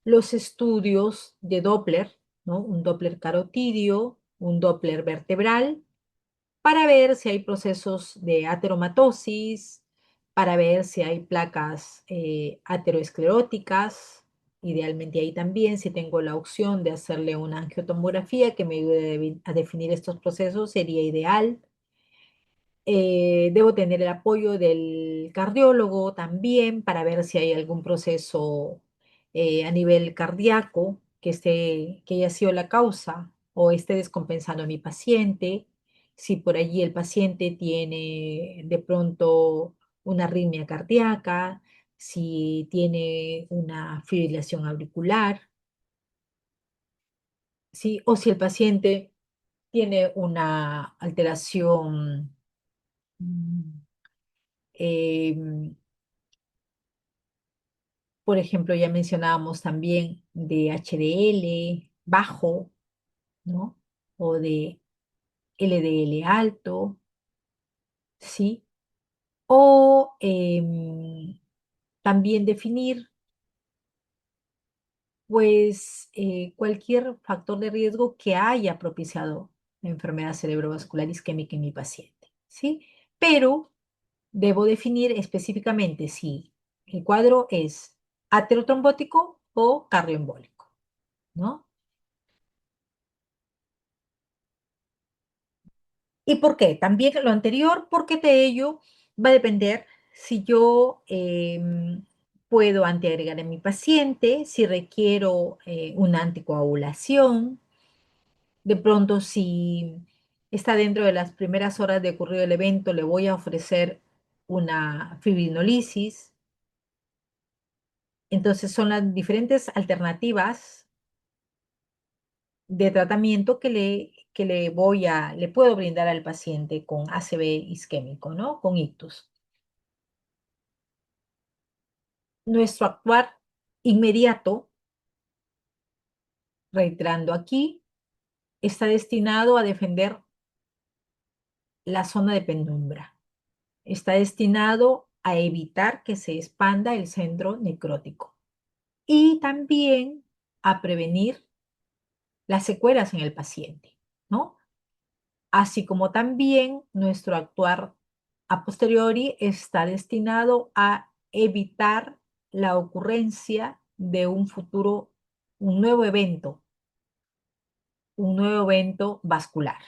S1: los estudios de Doppler, ¿no? Un Doppler carotidio, un Doppler vertebral, para ver si hay procesos de ateromatosis, para ver si hay placas ateroescleróticas. Idealmente ahí también, si tengo la opción de hacerle una angiotomografía que me ayude a definir estos procesos, sería ideal. Debo tener el apoyo del cardiólogo también para ver si hay algún proceso a nivel cardíaco que haya sido la causa o esté descompensando a mi paciente. Si por allí el paciente tiene de pronto una arritmia cardíaca, si tiene una fibrilación auricular, ¿sí? O si el paciente tiene una alteración em, por ejemplo, ya mencionábamos también de HDL bajo, ¿no? O de LDL alto, ¿sí? O también definir, pues, cualquier factor de riesgo que haya propiciado la enfermedad cerebrovascular isquémica en mi paciente, ¿sí? Pero debo definir específicamente si el cuadro es aterotrombótico o cardioembólico, ¿no? ¿Y por qué? También lo anterior, porque de ello va a depender si yo puedo antiagregar en mi paciente, si requiero una anticoagulación, de pronto si está dentro de las primeras horas de ocurrido el evento, le voy a ofrecer una fibrinolisis. Entonces son las diferentes alternativas de tratamiento le puedo brindar al paciente con ACV isquémico, ¿no? Con ictus. Nuestro actuar inmediato, reiterando aquí, está destinado a defender la zona de penumbra. Está destinado a evitar que se expanda el centro necrótico y también a prevenir las secuelas en el paciente, ¿no? Así como también nuestro actuar a posteriori está destinado a evitar la ocurrencia de un nuevo evento, un nuevo evento vascular.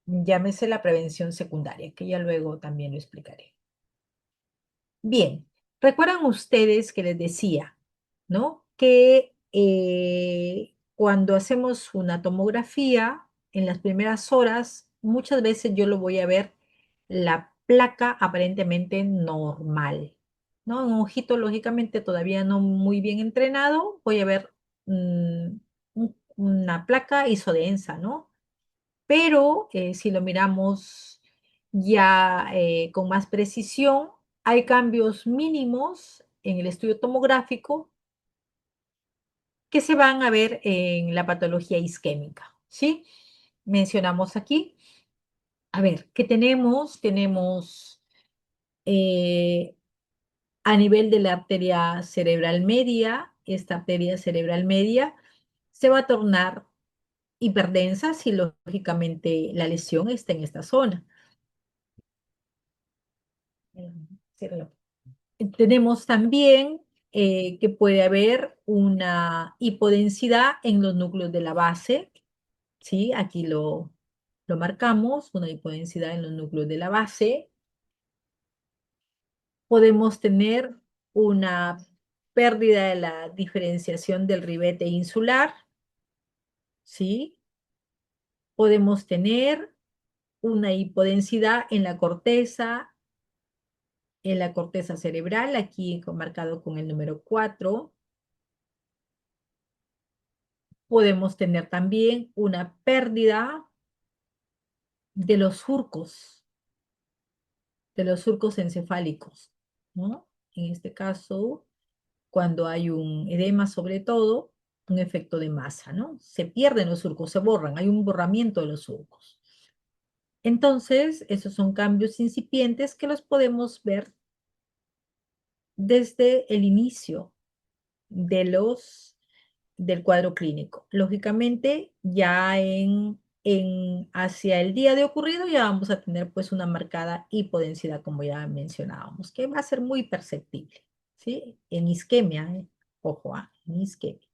S1: Llámese la prevención secundaria, que ya luego también lo explicaré. Bien, recuerdan ustedes que les decía, ¿no? Que cuando hacemos una tomografía, en las primeras horas, muchas veces yo lo voy a ver la placa aparentemente normal, ¿no? Un ojito, lógicamente, todavía no muy bien entrenado, voy a ver una placa isodensa, ¿no? Pero si lo miramos ya con más precisión, hay cambios mínimos en el estudio tomográfico que se van a ver en la patología isquémica, ¿sí? Mencionamos aquí, a ver, ¿qué tenemos? Tenemos eh, a nivel de la arteria cerebral media, esta arteria cerebral media se va a tornar hiperdensa si lógicamente la lesión está en esta zona. Ciérralo. Tenemos también que puede haber una hipodensidad en los núcleos de la base, ¿sí? Aquí lo marcamos, una hipodensidad en los núcleos de la base. Podemos tener una pérdida de la diferenciación del ribete insular, ¿sí? Podemos tener una hipodensidad en la corteza cerebral, aquí marcado con el número 4. Podemos tener también una pérdida de de los surcos encefálicos, ¿no? En este caso, cuando hay un edema sobre todo, un efecto de masa, ¿no? Se pierden los surcos, se borran, hay un borramiento de los surcos. Entonces, esos son cambios incipientes que los podemos ver desde el inicio de del cuadro clínico. Lógicamente, ya hacia el día de ocurrido ya vamos a tener pues una marcada hipodensidad, como ya mencionábamos, que va a ser muy perceptible, ¿sí? En isquemia, ojo, en isquemia.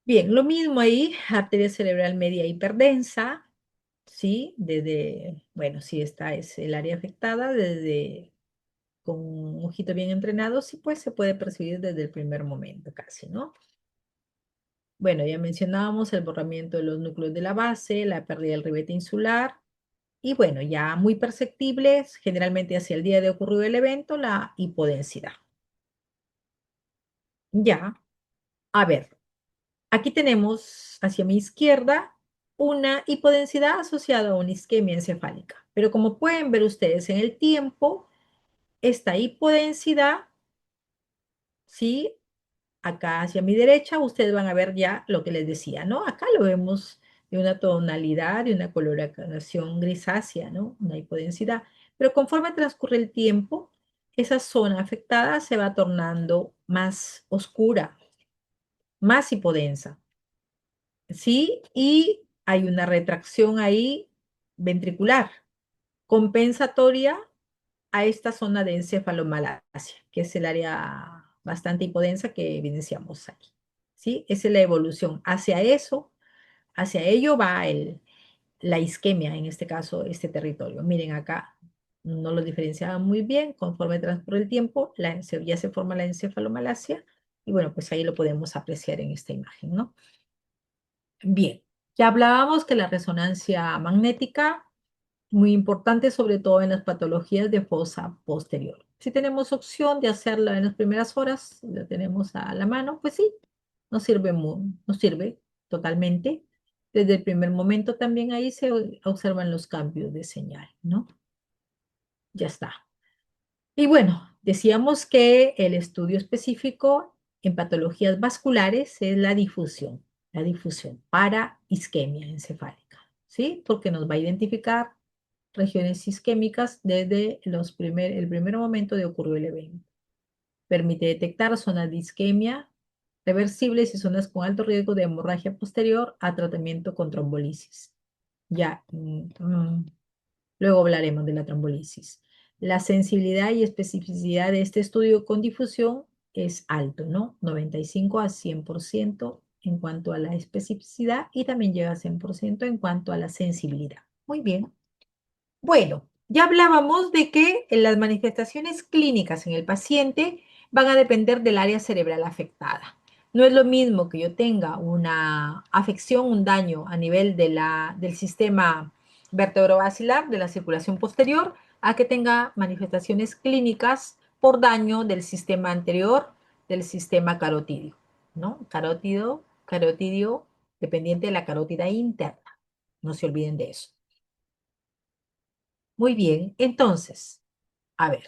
S1: Bien, lo mismo ahí, arteria cerebral media hiperdensa, ¿sí? Bueno, si esta es el área afectada, con un ojito bien entrenado, sí, pues se puede percibir desde el primer momento casi, ¿no? Bueno, ya mencionábamos el borramiento de los núcleos de la base, la pérdida del ribete insular y bueno, ya muy perceptibles, generalmente hacia el día de ocurrido el evento, la hipodensidad. Ya, a ver, aquí tenemos hacia mi izquierda una hipodensidad asociada a una isquemia encefálica, pero como pueden ver ustedes en el tiempo, esta hipodensidad, ¿sí? Acá hacia mi derecha, ustedes van a ver ya lo que les decía, ¿no? Acá lo vemos de una tonalidad, de una coloración grisácea, ¿no? Una hipodensidad. Pero conforme transcurre el tiempo, esa zona afectada se va tornando más oscura, más hipodensa, ¿sí? Y hay una retracción ahí ventricular, compensatoria a esta zona de encefalomalacia, que es el área bastante hipodensa que evidenciamos aquí. ¿Sí? Esa es la evolución. Hacia eso, hacia ello va la isquemia, en este caso, este territorio. Miren acá, no lo diferenciaban muy bien. Conforme transcurre el tiempo, ya se forma la encefalomalacia y bueno, pues ahí lo podemos apreciar en esta imagen, ¿no? Bien, ya hablábamos que la resonancia magnética, muy importante sobre todo en las patologías de fosa posterior. Si tenemos opción de hacerla en las primeras horas, la tenemos a la mano, pues sí, nos sirve totalmente. Desde el primer momento también ahí se observan los cambios de señal, ¿no? Ya está. Y bueno, decíamos que el estudio específico en patologías vasculares es la difusión para isquemia encefálica, ¿sí? Porque nos va a identificar regiones isquémicas desde el primer momento de ocurrir el evento. Permite detectar zonas de isquemia reversibles y zonas con alto riesgo de hemorragia posterior a tratamiento con trombolisis. Ya, luego hablaremos de la trombolisis. La sensibilidad y especificidad de este estudio con difusión es alto, ¿no? 95 a 100% en cuanto a la especificidad y también llega a 100% en cuanto a la sensibilidad. Muy bien. Bueno, ya hablábamos de que las manifestaciones clínicas en el paciente van a depender del área cerebral afectada. No es lo mismo que yo tenga una afección, un daño a nivel del sistema vertebrovascular, de la circulación posterior, a que tenga manifestaciones clínicas por daño del sistema anterior, del sistema carotídeo, ¿no? Carotidio, dependiente de la carótida interna. No se olviden de eso. Muy bien, entonces, a ver,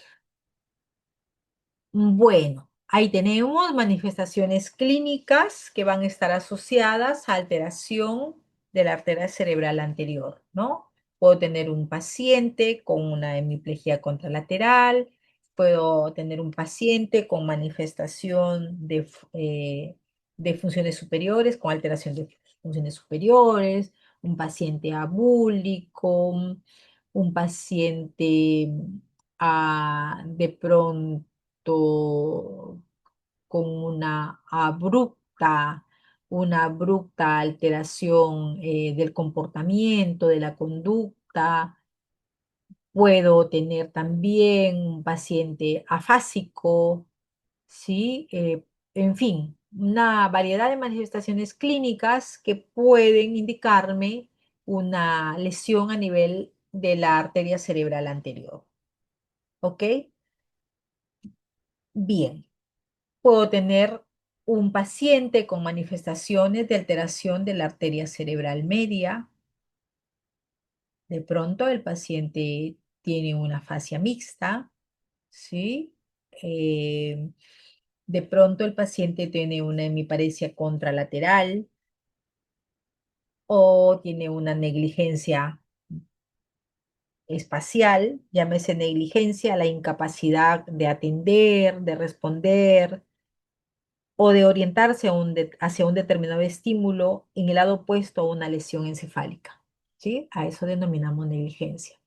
S1: bueno, ahí tenemos manifestaciones clínicas que van a estar asociadas a alteración de la arteria cerebral anterior, ¿no? Puedo tener un paciente con una hemiplegia contralateral, puedo tener un paciente con manifestación de funciones superiores, con alteración de funciones superiores, un paciente abúlico, un paciente de pronto con una abrupta alteración del comportamiento, de la conducta. Puedo tener también un paciente afásico, ¿sí? En fin, una variedad de manifestaciones clínicas que pueden indicarme una lesión a nivel de la arteria cerebral anterior. ¿Ok? Bien, puedo tener un paciente con manifestaciones de alteración de la arteria cerebral media. De pronto el paciente tiene una fascia mixta, ¿sí? Eh, de pronto el paciente tiene una hemiparesia contralateral o tiene una negligencia espacial, llámese negligencia, la incapacidad de atender, de responder o de orientarse hacia un determinado estímulo en el lado opuesto a una lesión encefálica, ¿sí? A eso denominamos negligencia.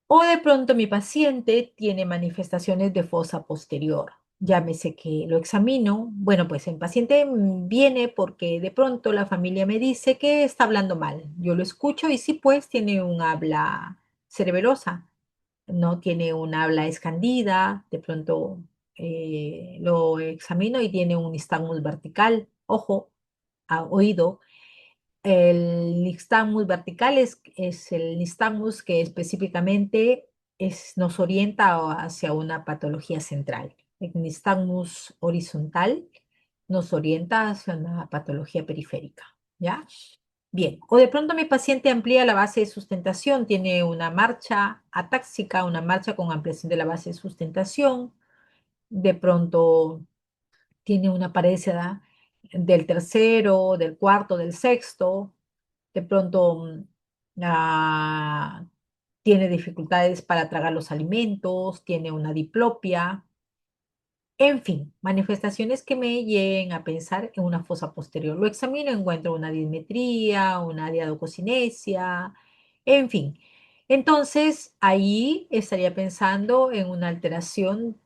S1: O de pronto mi paciente tiene manifestaciones de fosa posterior. Llámese que lo examino. Bueno, pues el paciente viene porque de pronto la familia me dice que está hablando mal. Yo lo escucho y sí, pues tiene un habla cerebelosa, no tiene un habla escandida. De pronto lo examino y tiene un nistagmus vertical, ojo, oído. El nixtamus vertical es el nixtamus que específicamente nos orienta hacia una patología central. El nixtamus horizontal nos orienta hacia una patología periférica, ¿ya? Bien, o de pronto mi paciente amplía la base de sustentación, tiene una marcha atáxica, una marcha con ampliación de la base de sustentación, de pronto tiene una paresia del tercero, del cuarto, del sexto, de pronto ah, tiene dificultades para tragar los alimentos, tiene una diplopia, en fin, manifestaciones que me lleguen a pensar en una fosa posterior. Lo examino, encuentro una dismetría, una diadococinesia, en fin. Entonces, ahí estaría pensando en una alteración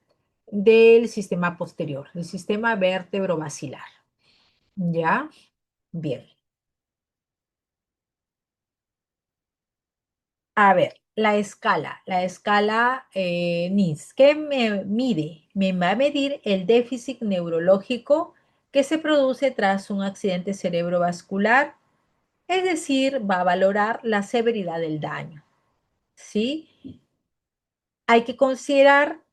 S1: del sistema posterior, el sistema vértebro-basilar. ¿Ya? Bien. A ver. la escala NIS. ¿Qué me mide? Me va a medir el déficit neurológico que se produce tras un accidente cerebrovascular, es decir, va a valorar la severidad del daño, ¿sí? Hay que considerar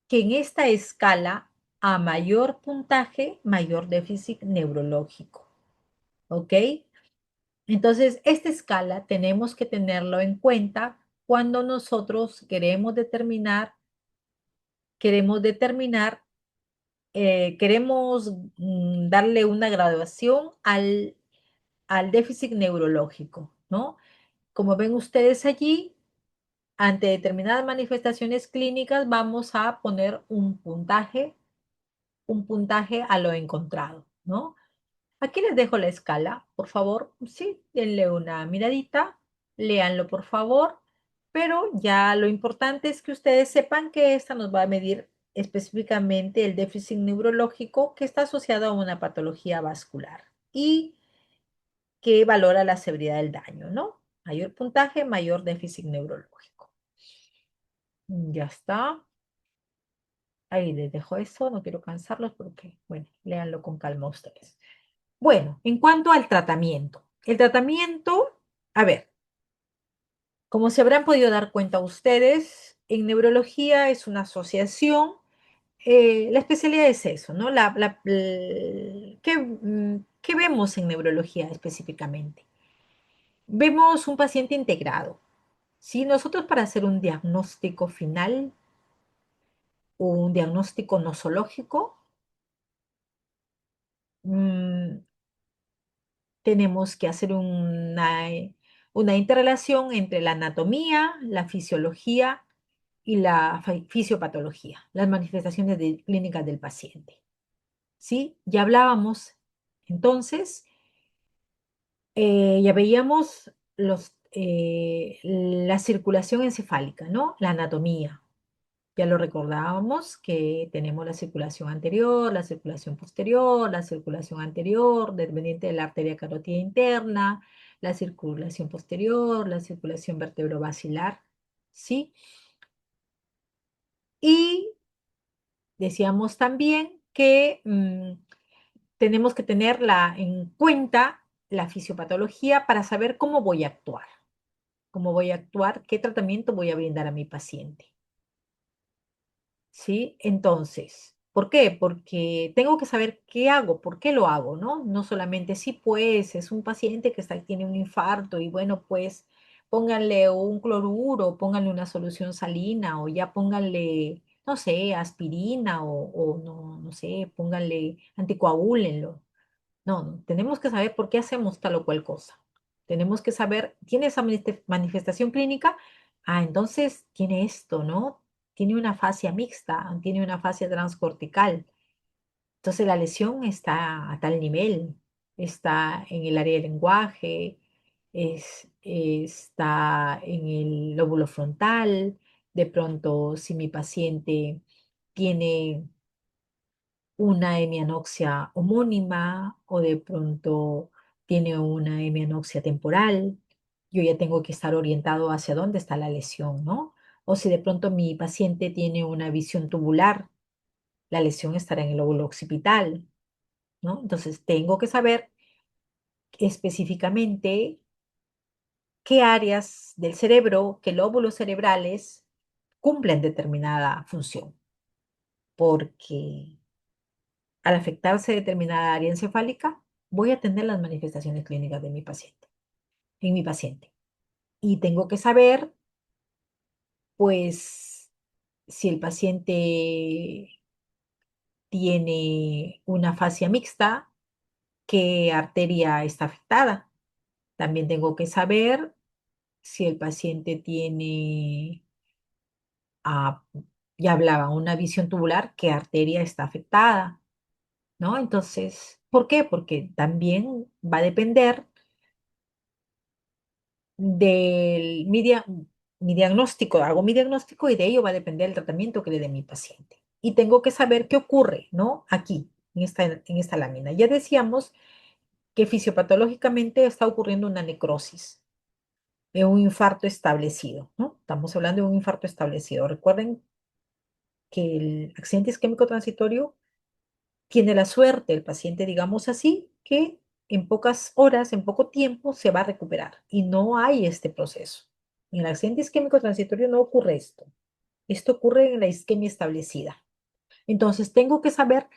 S1: que en esta escala, a mayor puntaje, mayor déficit neurológico, ¿ok? Entonces, esta escala tenemos que tenerlo en cuenta cuando nosotros queremos determinar, queremos darle una graduación al déficit neurológico, ¿no? Como ven ustedes allí, ante determinadas manifestaciones clínicas vamos a poner un puntaje a lo encontrado, ¿no? Aquí les dejo la escala, por favor, sí, denle una miradita, léanlo por favor, pero ya lo importante es que ustedes sepan que esta nos va a medir específicamente el déficit neurológico que está asociado a una patología vascular y que valora la severidad del daño, ¿no? Mayor puntaje, mayor déficit neurológico. Ya está. Ahí les dejo eso, no quiero cansarlos porque, bueno, léanlo con calma ustedes. Bueno, en cuanto al tratamiento. El tratamiento, a ver, como se habrán podido dar cuenta ustedes, en neurología es una asociación, la especialidad es eso, ¿no? ¿Qué vemos en neurología específicamente? Vemos un paciente integrado. Si nosotros para hacer un diagnóstico final o un diagnóstico nosológico, mm, tenemos que hacer una interrelación entre la anatomía, la fisiología y la fisiopatología, las manifestaciones clínicas del paciente. ¿Sí? Ya hablábamos entonces, ya veíamos la circulación encefálica, ¿no? La anatomía. Ya lo recordábamos que tenemos la circulación anterior, la circulación posterior, la circulación anterior, dependiente de la arteria carótida interna, la circulación posterior, la circulación vertebrovascular, ¿sí? Y decíamos también que tenemos que tener en cuenta la fisiopatología para saber cómo voy a actuar, qué tratamiento voy a brindar a mi paciente. ¿Sí? Entonces, ¿por qué? Porque tengo que saber qué hago, por qué lo hago, ¿no? No solamente sí, pues es un paciente que tiene un infarto y bueno, pues pónganle un cloruro, pónganle una solución salina o ya pónganle, no sé, aspirina o no, no sé, pónganle, anticoagúlenlo. No, no, tenemos que saber por qué hacemos tal o cual cosa. Tenemos que saber, ¿tiene esa manifestación clínica? Ah, entonces tiene esto, ¿no? Tiene una fascia mixta, tiene una fascia transcortical. Entonces la lesión está a tal nivel, está en el área del lenguaje, está en el lóbulo frontal. De pronto, si mi paciente tiene una hemianoxia homónima o de pronto tiene una hemianoxia temporal, yo ya tengo que estar orientado hacia dónde está la lesión, ¿no? O si de pronto mi paciente tiene una visión tubular, la lesión estará en el lóbulo occipital, ¿no? Entonces tengo que saber específicamente qué áreas del cerebro, qué lóbulos cerebrales cumplen determinada función, porque al afectarse determinada área encefálica, voy a tener las manifestaciones clínicas de en mi paciente. Y tengo que saber, pues, si el paciente tiene una fascia mixta, qué arteria está afectada. También tengo que saber si el paciente tiene, ah, ya hablaba, una visión tubular, qué arteria está afectada, ¿no? Entonces, ¿por qué? Porque también va a depender de mi diagnóstico, hago mi diagnóstico y de ello va a depender el tratamiento que le dé mi paciente. Y tengo que saber qué ocurre, ¿no? Aquí, en esta lámina. Ya decíamos que fisiopatológicamente está ocurriendo una necrosis. un infarto establecido, ¿no? Estamos hablando de un infarto establecido. Recuerden que el accidente isquémico transitorio tiene la suerte, el paciente, digamos así, que en pocas horas, en poco tiempo, se va a recuperar y no hay este proceso. En el accidente isquémico transitorio no ocurre esto. Esto ocurre en la isquemia establecida. Entonces, tengo que saber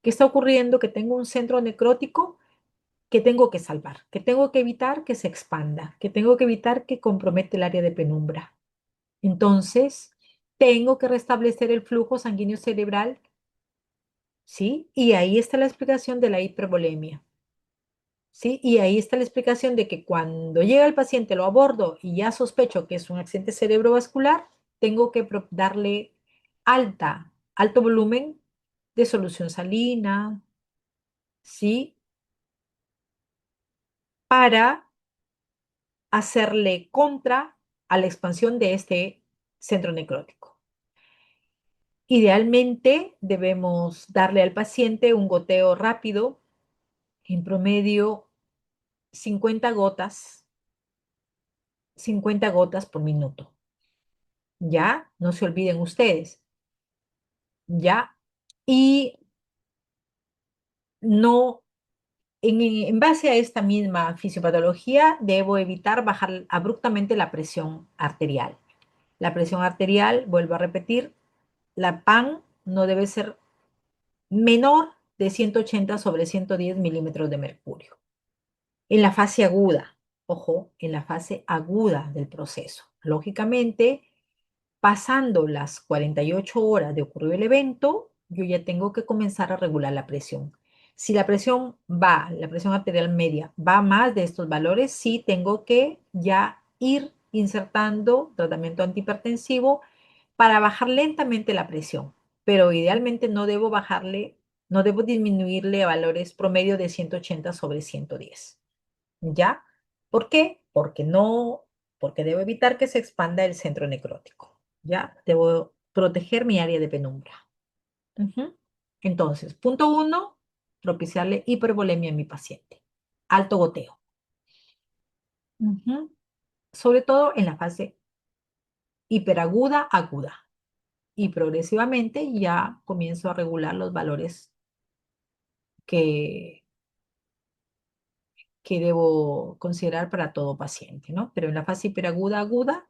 S1: qué está ocurriendo, que tengo un centro necrótico que tengo que salvar, que tengo que evitar que se expanda, que tengo que evitar que comprometa el área de penumbra. Entonces, tengo que restablecer el flujo sanguíneo cerebral, ¿sí? Y ahí está la explicación de la hipervolemia, ¿sí? Y ahí está la explicación de que cuando llega el paciente, lo abordo y ya sospecho que es un accidente cerebrovascular, tengo que darle alto volumen de solución salina, ¿sí? Para hacerle contra a la expansión de este centro necrótico. Idealmente debemos darle al paciente un goteo rápido, en promedio 50 gotas, 50 gotas por minuto. ¿Ya? No se olviden ustedes. ¿Ya? Y no, en base a esta misma fisiopatología, debo evitar bajar abruptamente la presión arterial. La presión arterial, vuelvo a repetir, la PAN no debe ser menor de 180 sobre 110 milímetros de mercurio. En la fase aguda, ojo, en la fase aguda del proceso. Lógicamente, pasando las 48 horas de ocurrido el evento, yo ya tengo que comenzar a regular la presión. Si la presión la presión arterial media va más de estos valores, sí tengo que ya ir insertando tratamiento antihipertensivo para bajar lentamente la presión, pero idealmente no debo disminuirle a valores promedio de 180 sobre 110. ¿Ya? ¿Por qué? Porque debo evitar que se expanda el centro necrótico. ¿Ya? Debo proteger mi área de penumbra. Ujú. Entonces, punto uno, propiciarle hipervolemia a mi paciente. Alto goteo. Ujú. Sobre todo en la fase hiperaguda, aguda. Y progresivamente ya comienzo a regular los valores que, que debo considerar para todo paciente, ¿no? Pero en la fase hiperaguda, aguda,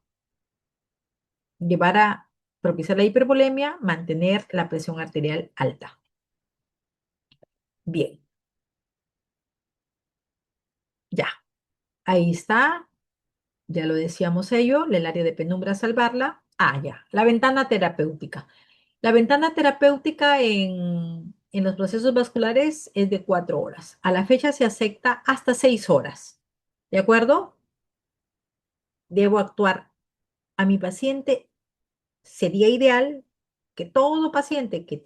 S1: llevar a propiciar la hipervolemia, mantener la presión arterial alta. Bien, ya. Ahí está, ya lo decíamos ello, el área de penumbra salvarla. Ah, ya, la ventana terapéutica. La ventana terapéutica en los procesos vasculares es de 4 horas. A la fecha se acepta hasta 6 horas. ¿De acuerdo? Debo actuar a mi paciente. Sería ideal que todo paciente que,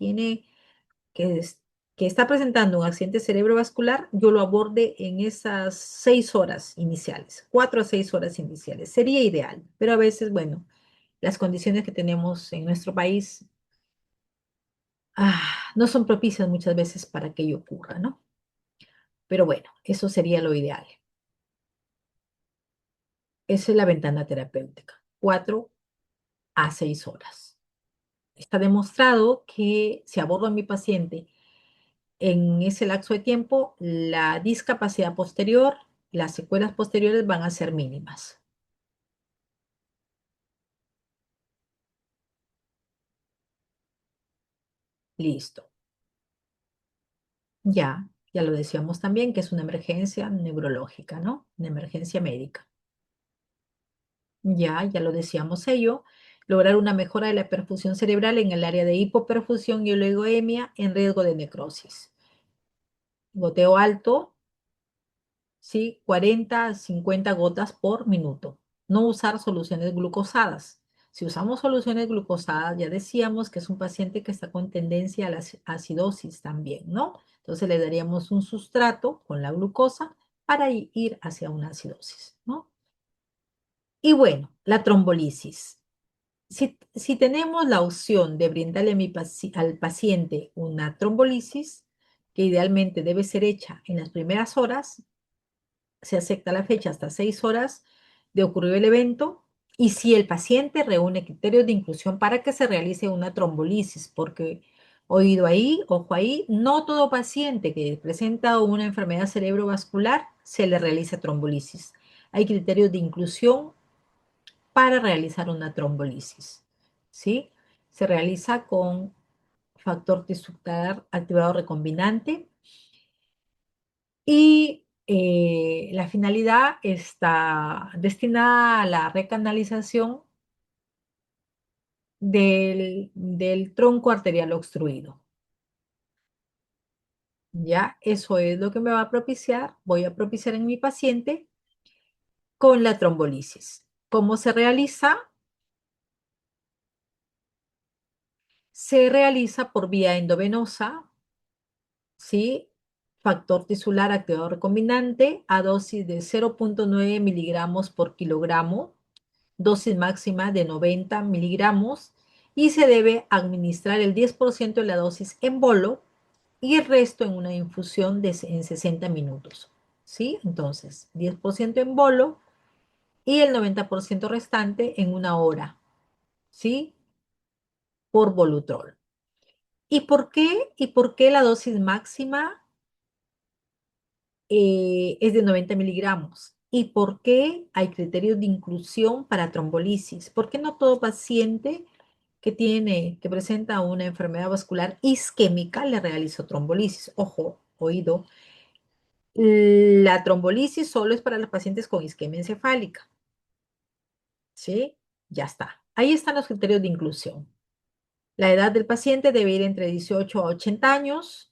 S1: es- que está presentando un accidente cerebrovascular, yo lo aborde en esas 6 horas iniciales, 4 a 6 horas iniciales. Sería ideal, pero a veces, bueno, las condiciones que tenemos en nuestro país no son propicias muchas veces para que ello ocurra, ¿no? Pero bueno, eso sería lo ideal. Esa es la ventana terapéutica, 4 a 6 horas. Está demostrado que si abordo a mi paciente en ese lapso de tiempo, la discapacidad posterior, las secuelas posteriores van a ser mínimas. Listo. Ya lo decíamos también que es una emergencia neurológica, ¿no? Una emergencia médica. Ya lo decíamos ello. Lograr una mejora de la perfusión cerebral en el área de hipoperfusión y oligoemia en riesgo de necrosis. Goteo alto, ¿sí? 40 a 50 gotas por minuto. No usar soluciones glucosadas. Si usamos soluciones glucosadas, ya decíamos que es un paciente que está con tendencia a la acidosis también, ¿no? Entonces le daríamos un sustrato con la glucosa para ir hacia una acidosis, ¿no? Y bueno, la trombolisis. Si tenemos la opción de brindarle al paciente una trombolisis, que idealmente debe ser hecha en las primeras horas, se acepta la fecha hasta 6 horas, de ocurrir el evento y si el paciente reúne criterios de inclusión para que se realice una trombolisis, porque oído ahí, ojo ahí, no todo paciente que presenta una enfermedad cerebrovascular se le realiza trombolisis. Hay criterios de inclusión para realizar una trombolisis, ¿sí? Se realiza con factor tisular activado recombinante y la finalidad está destinada a la recanalización del tronco arterial obstruido. Ya, eso es lo que me va a propiciar, voy a propiciar en mi paciente con la trombolisis. ¿Cómo se realiza? Se realiza por vía endovenosa, ¿sí? Factor tisular activador recombinante a dosis de 0,9 miligramos por kilogramo, dosis máxima de 90 miligramos, y se debe administrar el 10% de la dosis en bolo y el resto en una infusión en 60 minutos. ¿Sí? Entonces, 10% en bolo y el 90% restante en una hora. ¿Sí? Por Volutrol. ¿Y por qué? ¿Y por qué la dosis máxima es de 90 miligramos? ¿Y por qué hay criterios de inclusión para trombolisis? ¿Por qué no todo paciente que presenta una enfermedad vascular isquémica le realizó trombolisis? Ojo, oído. La trombolisis solo es para los pacientes con isquemia encefálica, ¿sí? Ya está. Ahí están los criterios de inclusión. La edad del paciente debe ir entre 18 a 80 años.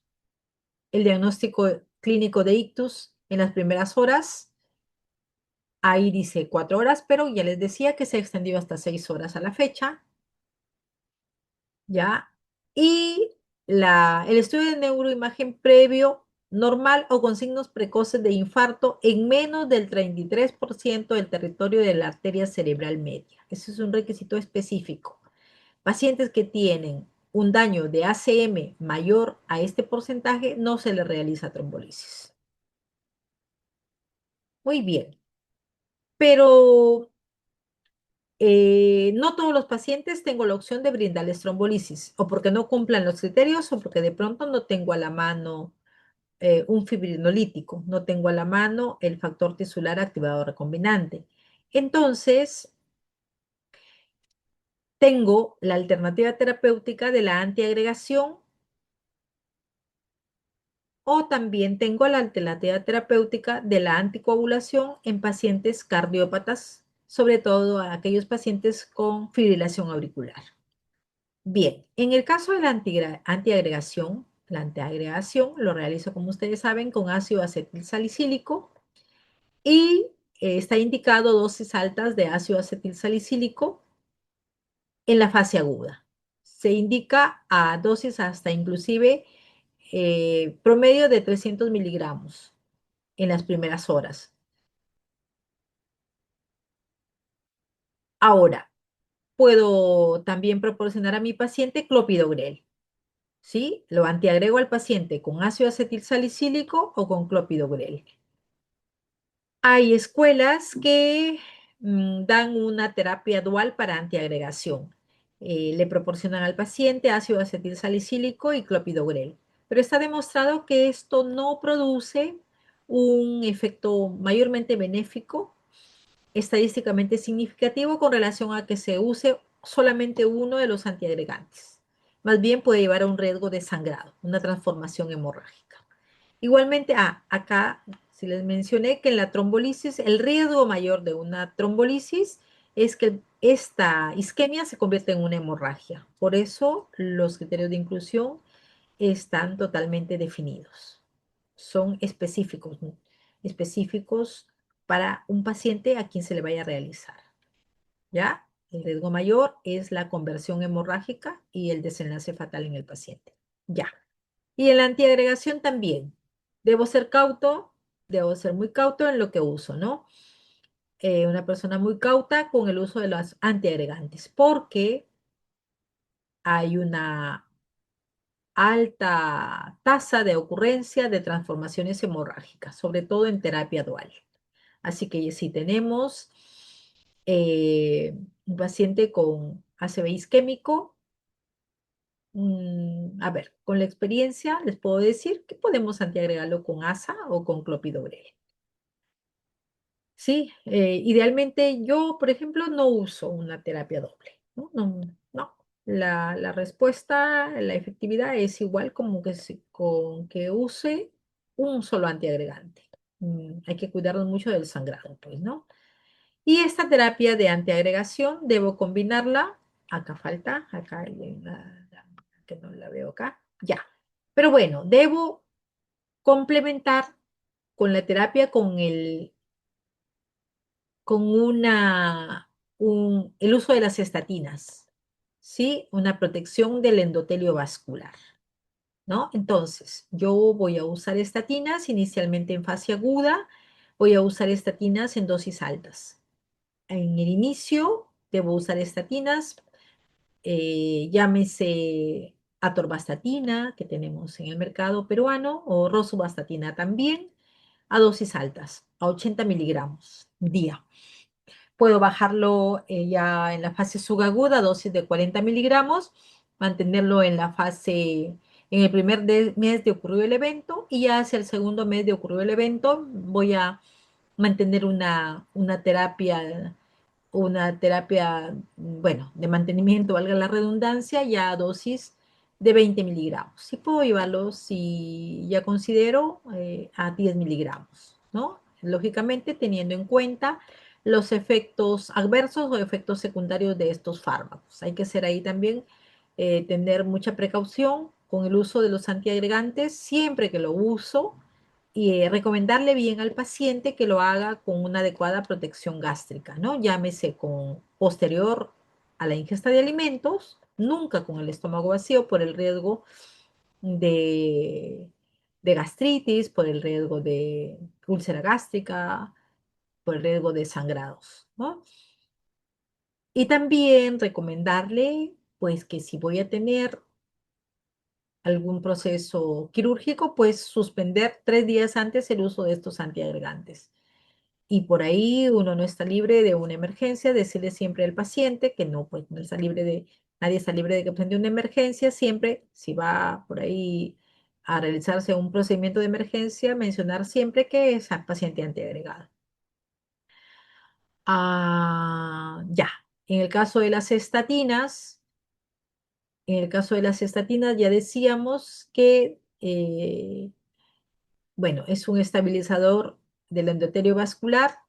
S1: El diagnóstico clínico de ictus en las primeras horas. Ahí dice 4 horas, pero ya les decía que se ha extendido hasta 6 horas a la fecha, ¿ya? Y el estudio de neuroimagen previo normal o con signos precoces de infarto en menos del 33% del territorio de la arteria cerebral media. Ese es un requisito específico. Pacientes que tienen un daño de ACM mayor a este porcentaje no se les realiza trombolisis. Muy bien, pero no todos los pacientes tengo la opción de brindarles trombolisis, o porque no cumplan los criterios, o porque de pronto no tengo a la mano un fibrinolítico, no tengo a la mano el factor tisular activado recombinante. Entonces, tengo la alternativa terapéutica de la antiagregación o también tengo la alternativa terapéutica de la anticoagulación en pacientes cardiópatas, sobre todo a aquellos pacientes con fibrilación auricular. Bien, en el caso de la antiagregación, la antiagregación lo realizo, como ustedes saben, con ácido acetil salicílico y está indicado dosis altas de ácido acetil salicílico en la fase aguda. Se indica a dosis hasta inclusive promedio de 300 miligramos en las primeras horas. Ahora, puedo también proporcionar a mi paciente clopidogrel. ¿Sí? Lo antiagrego al paciente con ácido acetil salicílico o con clopidogrel. Hay escuelas que dan una terapia dual para antiagregación. Le proporcionan al paciente ácido acetil salicílico y clopidogrel. Pero está demostrado que esto no produce un efecto mayormente benéfico, estadísticamente significativo con relación a que se use solamente uno de los antiagregantes. Más bien puede llevar a un riesgo de sangrado, una transformación hemorrágica. Igualmente, acá si les mencioné que en la trombolisis, el riesgo mayor de una trombolisis es que esta isquemia se convierta en una hemorragia. Por eso los criterios de inclusión están totalmente definidos. Son específicos, ¿no? Específicos para un paciente a quien se le vaya a realizar. ¿Ya? El riesgo mayor es la conversión hemorrágica y el desenlace fatal en el paciente. Ya. Y en la antiagregación también. Debo ser cauto, debo ser muy cauto en lo que uso, ¿no? Una persona muy cauta con el uso de los antiagregantes, porque hay una alta tasa de ocurrencia de transformaciones hemorrágicas, sobre todo en terapia dual. Así que si tenemos un paciente con ACV isquémico. A ver, con la experiencia les puedo decir que podemos antiagregarlo con ASA o con clopidogrel. Sí, idealmente yo, por ejemplo, no uso una terapia doble, ¿no? No, no. La respuesta, la efectividad es igual como que con que use un solo antiagregante. Hay que cuidarnos mucho del sangrado, pues, ¿no? Y esta terapia de antiagregación debo combinarla, acá falta, acá hay que no la veo acá, ya. Pero bueno, debo complementar con la terapia con el uso de las estatinas, ¿sí? Una protección del endotelio vascular, ¿no? Entonces, yo voy a usar estatinas inicialmente en fase aguda, voy a usar estatinas en dosis altas. En el inicio debo usar estatinas, llámese atorvastatina, que tenemos en el mercado peruano, o rosuvastatina también, a dosis altas, a 80 miligramos día. Puedo bajarlo ya en la fase subaguda, dosis de 40 miligramos, mantenerlo en la fase, en el primer mes de ocurrido el evento, y ya hacia el segundo mes de ocurrido el evento voy a mantener una terapia, bueno, de mantenimiento, valga la redundancia, ya a dosis de 20 miligramos. Sí puedo llevarlo, si ya considero, a 10 miligramos, ¿no? Lógicamente, teniendo en cuenta los efectos adversos o efectos secundarios de estos fármacos. Hay que ser ahí también, tener mucha precaución con el uso de los antiagregantes siempre que lo uso y recomendarle bien al paciente que lo haga con una adecuada protección gástrica, ¿no? Llámese con posterior a la ingesta de alimentos, nunca con el estómago vacío por el riesgo de, de gastritis, por el riesgo de úlcera gástrica, por el riesgo de sangrados, ¿no? Y también recomendarle, pues, que si voy a tener algún proceso quirúrgico, pues suspender 3 días antes el uso de estos antiagregantes. Y por ahí uno no está libre de una emergencia, decirle siempre al paciente que no, pues no está libre nadie está libre de que presente una emergencia, siempre, si va por ahí a realizarse un procedimiento de emergencia, mencionar siempre que es al paciente antiagregado. Ya, en el caso de las estatinas, ya decíamos que, bueno, es un estabilizador del endotelio vascular,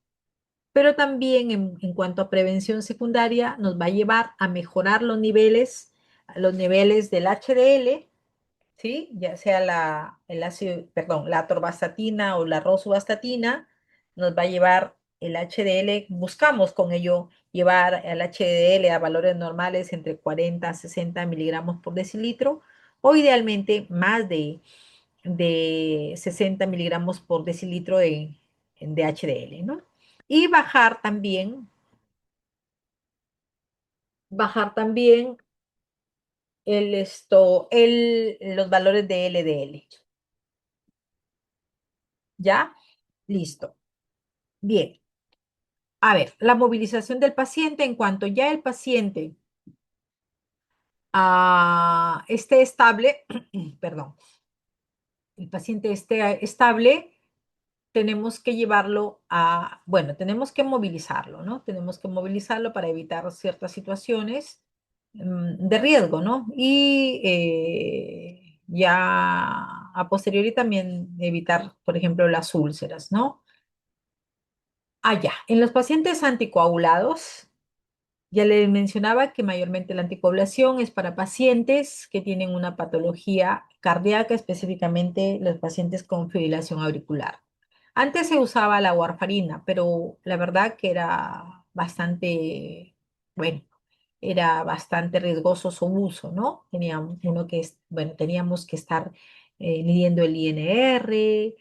S1: pero también en cuanto a prevención secundaria nos va a llevar a mejorar los niveles del HDL, ¿sí? Ya sea el ácido, perdón, la atorvastatina o la rosuvastatina, nos va a llevar el HDL, buscamos con ello llevar el HDL a valores normales entre 40 a 60 miligramos por decilitro, o idealmente más de 60 miligramos por decilitro de HDL, ¿no? Y bajar también los valores de LDL. ¿Ya? Listo. Bien. A ver, la movilización del paciente, en cuanto ya el paciente esté estable, perdón, el paciente esté estable, tenemos que bueno, tenemos que movilizarlo, ¿no? Tenemos que movilizarlo para evitar ciertas situaciones de riesgo, ¿no? Y ya a posteriori también evitar, por ejemplo, las úlceras, ¿no? Ya, en los pacientes anticoagulados, ya les mencionaba que mayormente la anticoagulación es para pacientes que tienen una patología cardíaca, específicamente los pacientes con fibrilación auricular. Antes se usaba la warfarina, pero la verdad que era bastante, bueno, era bastante riesgoso su uso, ¿no? Teníamos que estar midiendo el INR,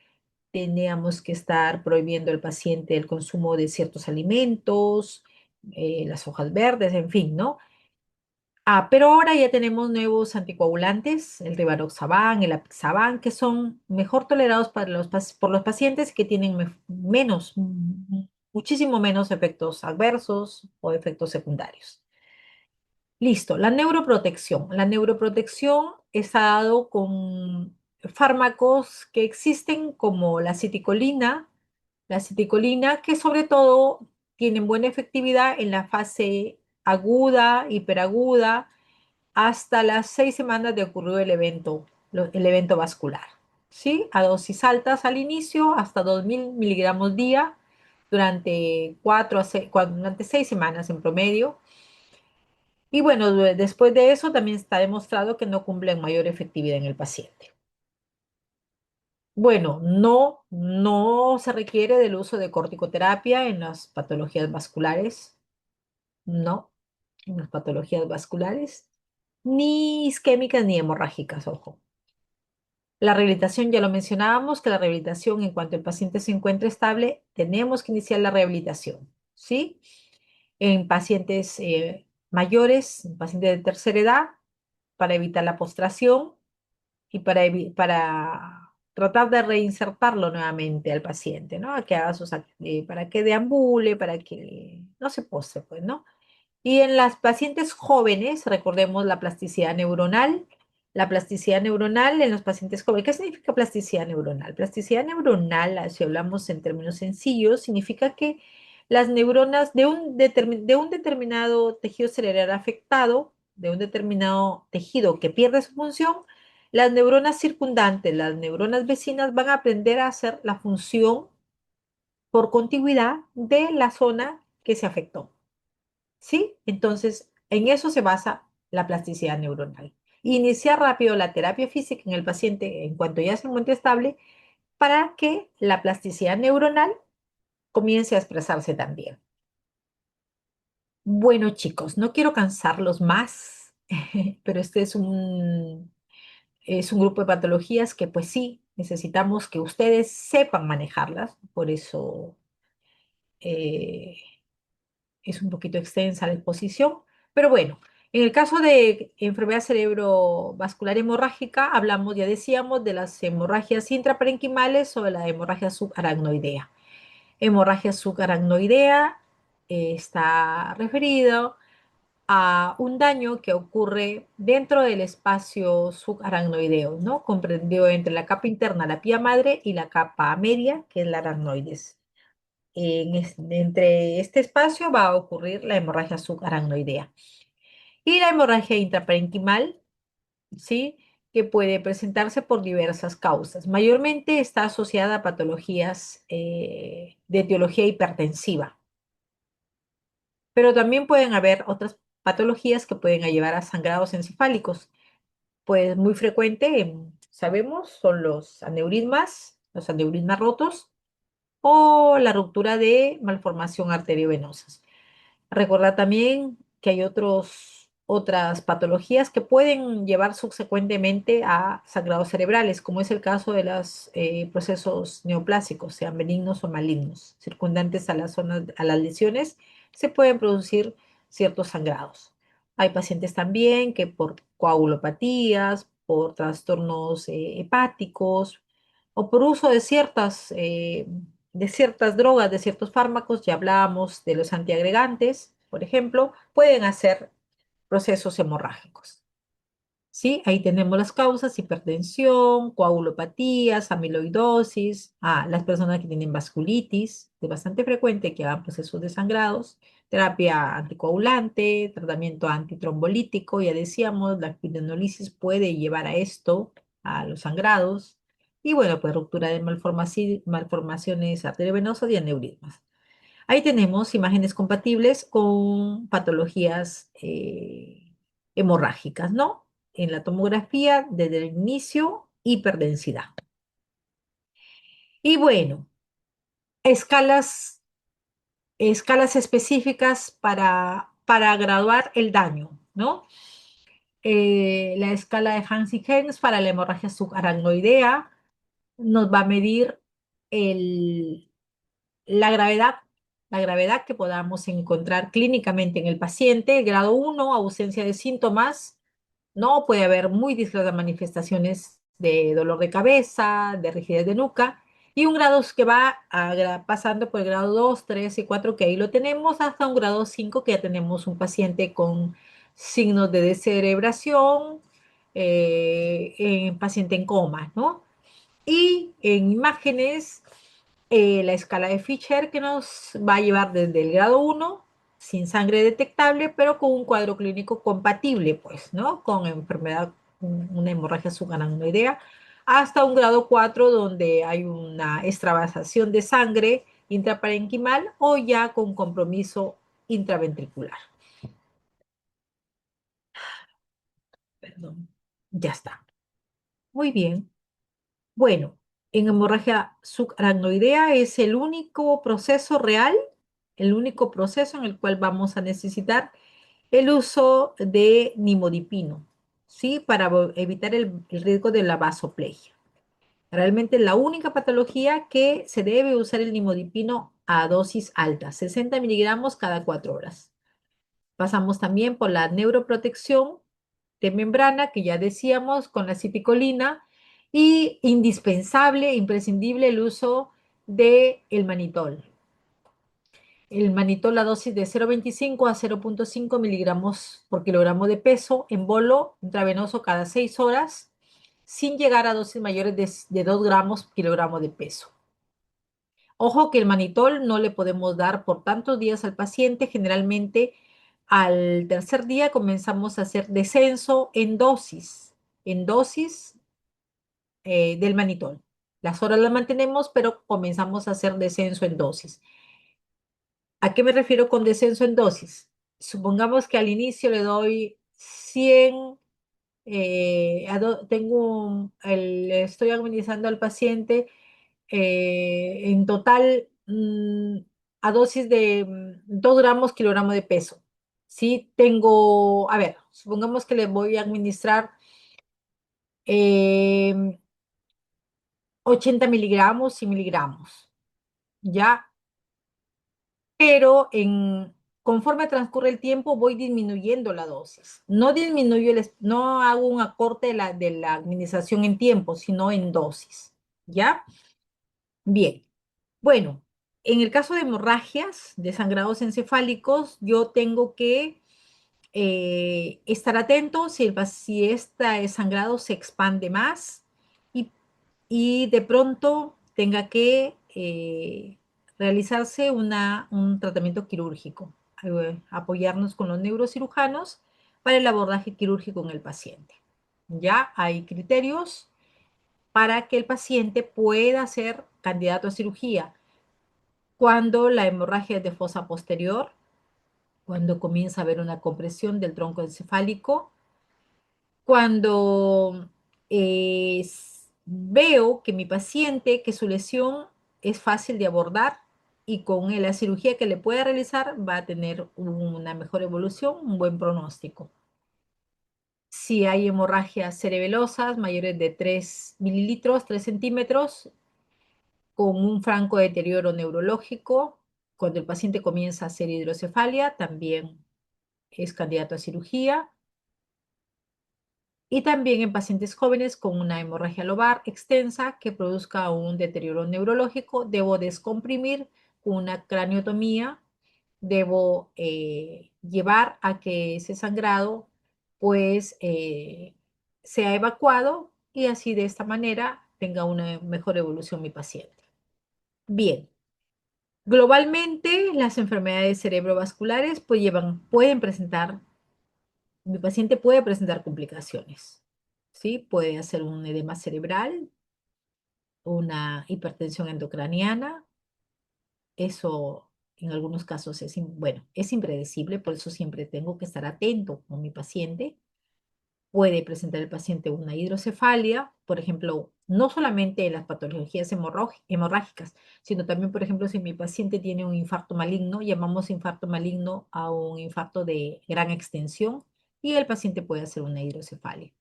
S1: teníamos que estar prohibiendo al paciente el consumo de ciertos alimentos, las hojas verdes, en fin, ¿no? Pero ahora ya tenemos nuevos anticoagulantes, el rivaroxaban, el apixaban, que son mejor tolerados por los pacientes que tienen menos muchísimo menos efectos adversos o efectos secundarios. Listo, la neuroprotección. La neuroprotección está dado con fármacos que existen como la citicolina que sobre todo tienen buena efectividad en la fase aguda, hiperaguda, hasta las 6 semanas de ocurrido el evento vascular. ¿Sí? A dosis altas al inicio, hasta 2000 miligramos día, durante 6 semanas en promedio. Y bueno, después de eso también está demostrado que no cumplen mayor efectividad en el paciente. Bueno, no se requiere del uso de corticoterapia en las patologías vasculares, no, en las patologías vasculares, ni isquémicas ni hemorrágicas, ojo. La rehabilitación, ya lo mencionábamos, que la rehabilitación, en cuanto el paciente se encuentre estable, tenemos que iniciar la rehabilitación, ¿sí? En pacientes mayores, en pacientes de tercera edad, para evitar la postración y para tratar de reinsertarlo nuevamente al paciente, ¿no? A que haga para que deambule, para que no se postre, pues, ¿no? Y en las pacientes jóvenes, recordemos la plasticidad neuronal. La plasticidad neuronal en los pacientes jóvenes. ¿Qué significa plasticidad neuronal? Plasticidad neuronal, si hablamos en términos sencillos, significa que las neuronas de un determinado tejido cerebral afectado, de un determinado tejido que pierde su función, las neuronas circundantes, las neuronas vecinas van a aprender a hacer la función por contigüidad de la zona que se afectó. ¿Sí? Entonces, en eso se basa la plasticidad neuronal. Iniciar rápido la terapia física en el paciente en cuanto ya se encuentre estable para que la plasticidad neuronal comience a expresarse también. Bueno, chicos, no quiero cansarlos más, pero este es un grupo de patologías que pues sí, necesitamos que ustedes sepan manejarlas, por eso eh, es un poquito extensa la exposición, pero bueno, en el caso de enfermedad cerebrovascular hemorrágica, hablamos, ya decíamos, de las hemorragias intraparenquimales o de la hemorragia subaracnoidea. Hemorragia subaracnoidea está referido a un daño que ocurre dentro del espacio subaracnoideo, ¿no? Comprendido entre la capa interna, la pía madre, y la capa media, que es la aracnoides. Entre este espacio va a ocurrir la hemorragia subaracnoidea. Y la hemorragia intraparenquimal, ¿sí? Que puede presentarse por diversas causas. Mayormente está asociada a patologías de etiología hipertensiva, pero también pueden haber otras patologías que pueden llevar a sangrados encefálicos. Pues muy frecuente, sabemos, son los aneurismas rotos o la ruptura de malformación arteriovenosa. Recordar también que hay otras patologías que pueden llevar subsecuentemente a sangrados cerebrales, como es el caso de los procesos neoplásicos, sean benignos o malignos, circundantes a las zonas, a las lesiones, se pueden producir ciertos sangrados. Hay pacientes también que por coagulopatías, por trastornos hepáticos o por uso de ciertas drogas, de ciertos fármacos, ya hablábamos de los antiagregantes, por ejemplo, pueden hacer procesos hemorrágicos. ¿Sí? Ahí tenemos las causas: hipertensión, coagulopatías, amiloidosis, las personas que tienen vasculitis, es bastante frecuente que hagan procesos de sangrados, terapia anticoagulante, tratamiento antitrombolítico, ya decíamos, la epidemiolisis puede llevar a esto, a los sangrados, y bueno, pues ruptura de malformaciones arteriovenosas y aneurismas. Ahí tenemos imágenes compatibles con patologías hemorrágicas, ¿no? En la tomografía, desde el inicio, hiperdensidad. Y bueno, escalas, escalas específicas para graduar el daño, ¿no? La escala de Hansen-Hens para la hemorragia subaracnoidea nos va a medir el, la gravedad, la gravedad que podamos encontrar clínicamente en el paciente. Grado 1, ausencia de síntomas. No puede haber muy discretas manifestaciones de dolor de cabeza, de rigidez de nuca. Y un grado que va pasando por el grado 2, 3 y 4, que ahí lo tenemos, hasta un grado 5, que ya tenemos un paciente con signos de descerebración, paciente en coma, ¿no? Y en imágenes, la escala de Fisher, que nos va a llevar desde el grado 1, sin sangre detectable, pero con un cuadro clínico compatible, pues, ¿no? Con enfermedad, una hemorragia subaracnoidea, hasta un grado 4, donde hay una extravasación de sangre intraparenquimal o ya con compromiso intraventricular. Perdón, ya está. Muy bien. Bueno, en hemorragia subaracnoidea es el único proceso real, el único proceso en el cual vamos a necesitar el uso de nimodipino, ¿sí? Para evitar el riesgo de la vasoplegia. Realmente la única patología que se debe usar el nimodipino a dosis alta, 60 miligramos cada 4 horas. Pasamos también por la neuroprotección de membrana, que ya decíamos, con la citicolina, y indispensable, imprescindible el uso de el manitol. El manitol, la dosis de 0,25 a 0,5 miligramos por kilogramo de peso en bolo intravenoso cada 6 horas, sin llegar a dosis mayores de 2 gramos por kilogramo de peso. Ojo que el manitol no le podemos dar por tantos días al paciente. Generalmente al tercer día comenzamos a hacer descenso en dosis del manitol. Las horas las mantenemos, pero comenzamos a hacer descenso en dosis. ¿A qué me refiero con descenso en dosis? Supongamos que al inicio le doy 100, estoy administrando al paciente en total a dosis de 2 gramos kilogramo de peso. Sí, tengo, a ver, supongamos que le voy a administrar eh, 80 miligramos y miligramos, ¿ya? Pero conforme transcurre el tiempo voy disminuyendo la dosis. No disminuyo, no hago un acorte de la administración en tiempo, sino en dosis, ¿ya? Bien. Bueno, en el caso de hemorragias, de sangrados encefálicos, yo tengo que estar atento si este sangrado se expande más y, y de pronto tenga que realizarse un tratamiento quirúrgico, apoyarnos con los neurocirujanos para el abordaje quirúrgico en el paciente. Ya hay criterios para que el paciente pueda ser candidato a cirugía cuando la hemorragia es de fosa posterior, cuando comienza a haber una compresión del tronco encefálico, cuando veo que mi paciente, que su lesión es fácil de abordar y con la cirugía que le pueda realizar va a tener una mejor evolución, un buen pronóstico. Si hay hemorragias cerebelosas mayores de 3 mililitros, 3 centímetros, con un franco deterioro neurológico, cuando el paciente comienza a hacer hidrocefalia, también es candidato a cirugía. Y también en pacientes jóvenes con una hemorragia lobar extensa que produzca un deterioro neurológico, debo descomprimir con una craniotomía, debo llevar a que ese sangrado pues sea evacuado y así de esta manera tenga una mejor evolución mi paciente. Bien. Globalmente, las enfermedades cerebrovasculares pues pueden presentar, mi paciente puede presentar complicaciones, ¿sí? Puede hacer un edema cerebral, una hipertensión endocraniana, eso en algunos casos bueno, es impredecible, por eso siempre tengo que estar atento con mi paciente. Puede presentar el paciente una hidrocefalia, por ejemplo, no solamente en las patologías hemorrágicas, sino también, por ejemplo, si mi paciente tiene un infarto maligno, llamamos infarto maligno a un infarto de gran extensión y el paciente puede hacer una hidrocefalia.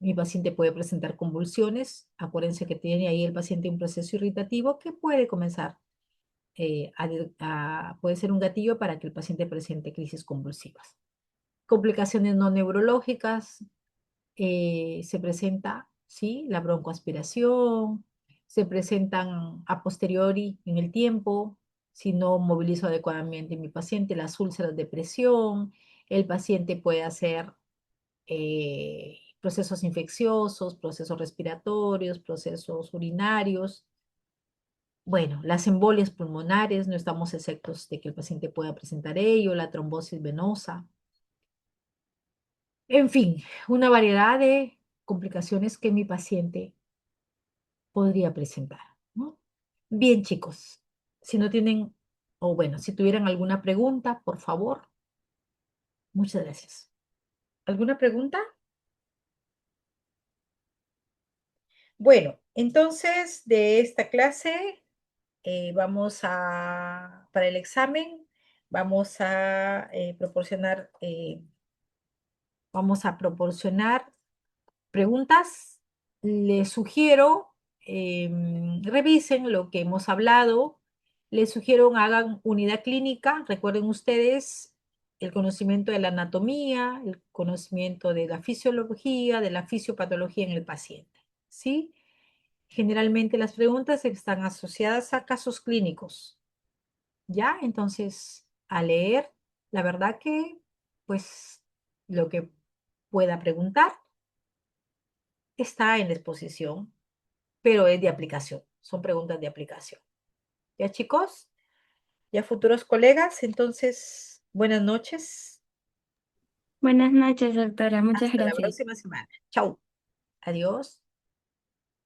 S1: Mi paciente puede presentar convulsiones, acuérdense que tiene ahí el paciente un proceso irritativo que puede comenzar, puede ser un gatillo para que el paciente presente crisis convulsivas. Complicaciones no neurológicas, se presenta, ¿sí? La broncoaspiración, se presentan a posteriori en el tiempo, si no movilizo adecuadamente mi paciente, las úlceras de presión, el paciente puede hacer procesos infecciosos, procesos respiratorios, procesos urinarios. Bueno, las embolias pulmonares, no estamos exentos de que el paciente pueda presentar ello, la trombosis venosa. En fin, una variedad de complicaciones que mi paciente podría presentar, ¿no? Bien, chicos, si no tienen, o bueno, si tuvieran alguna pregunta, por favor, muchas gracias. ¿Alguna pregunta? Bueno, entonces de esta clase para el examen, vamos a proporcionar preguntas. Les sugiero, revisen lo que hemos hablado. Les sugiero hagan unidad clínica. Recuerden ustedes el conocimiento de la anatomía, el conocimiento de la fisiología, de la fisiopatología en el paciente. ¿Sí? Generalmente las preguntas están asociadas a casos clínicos. ¿Ya? Entonces, a leer, la verdad que, pues, lo que pueda preguntar está en la exposición, pero es de aplicación, son preguntas de aplicación. ¿Ya, chicos? ¿Ya, futuros colegas? Entonces, buenas noches.
S2: Buenas noches, doctora. Muchas
S1: Hasta la
S2: gracias.
S1: próxima semana. Chau. Adiós.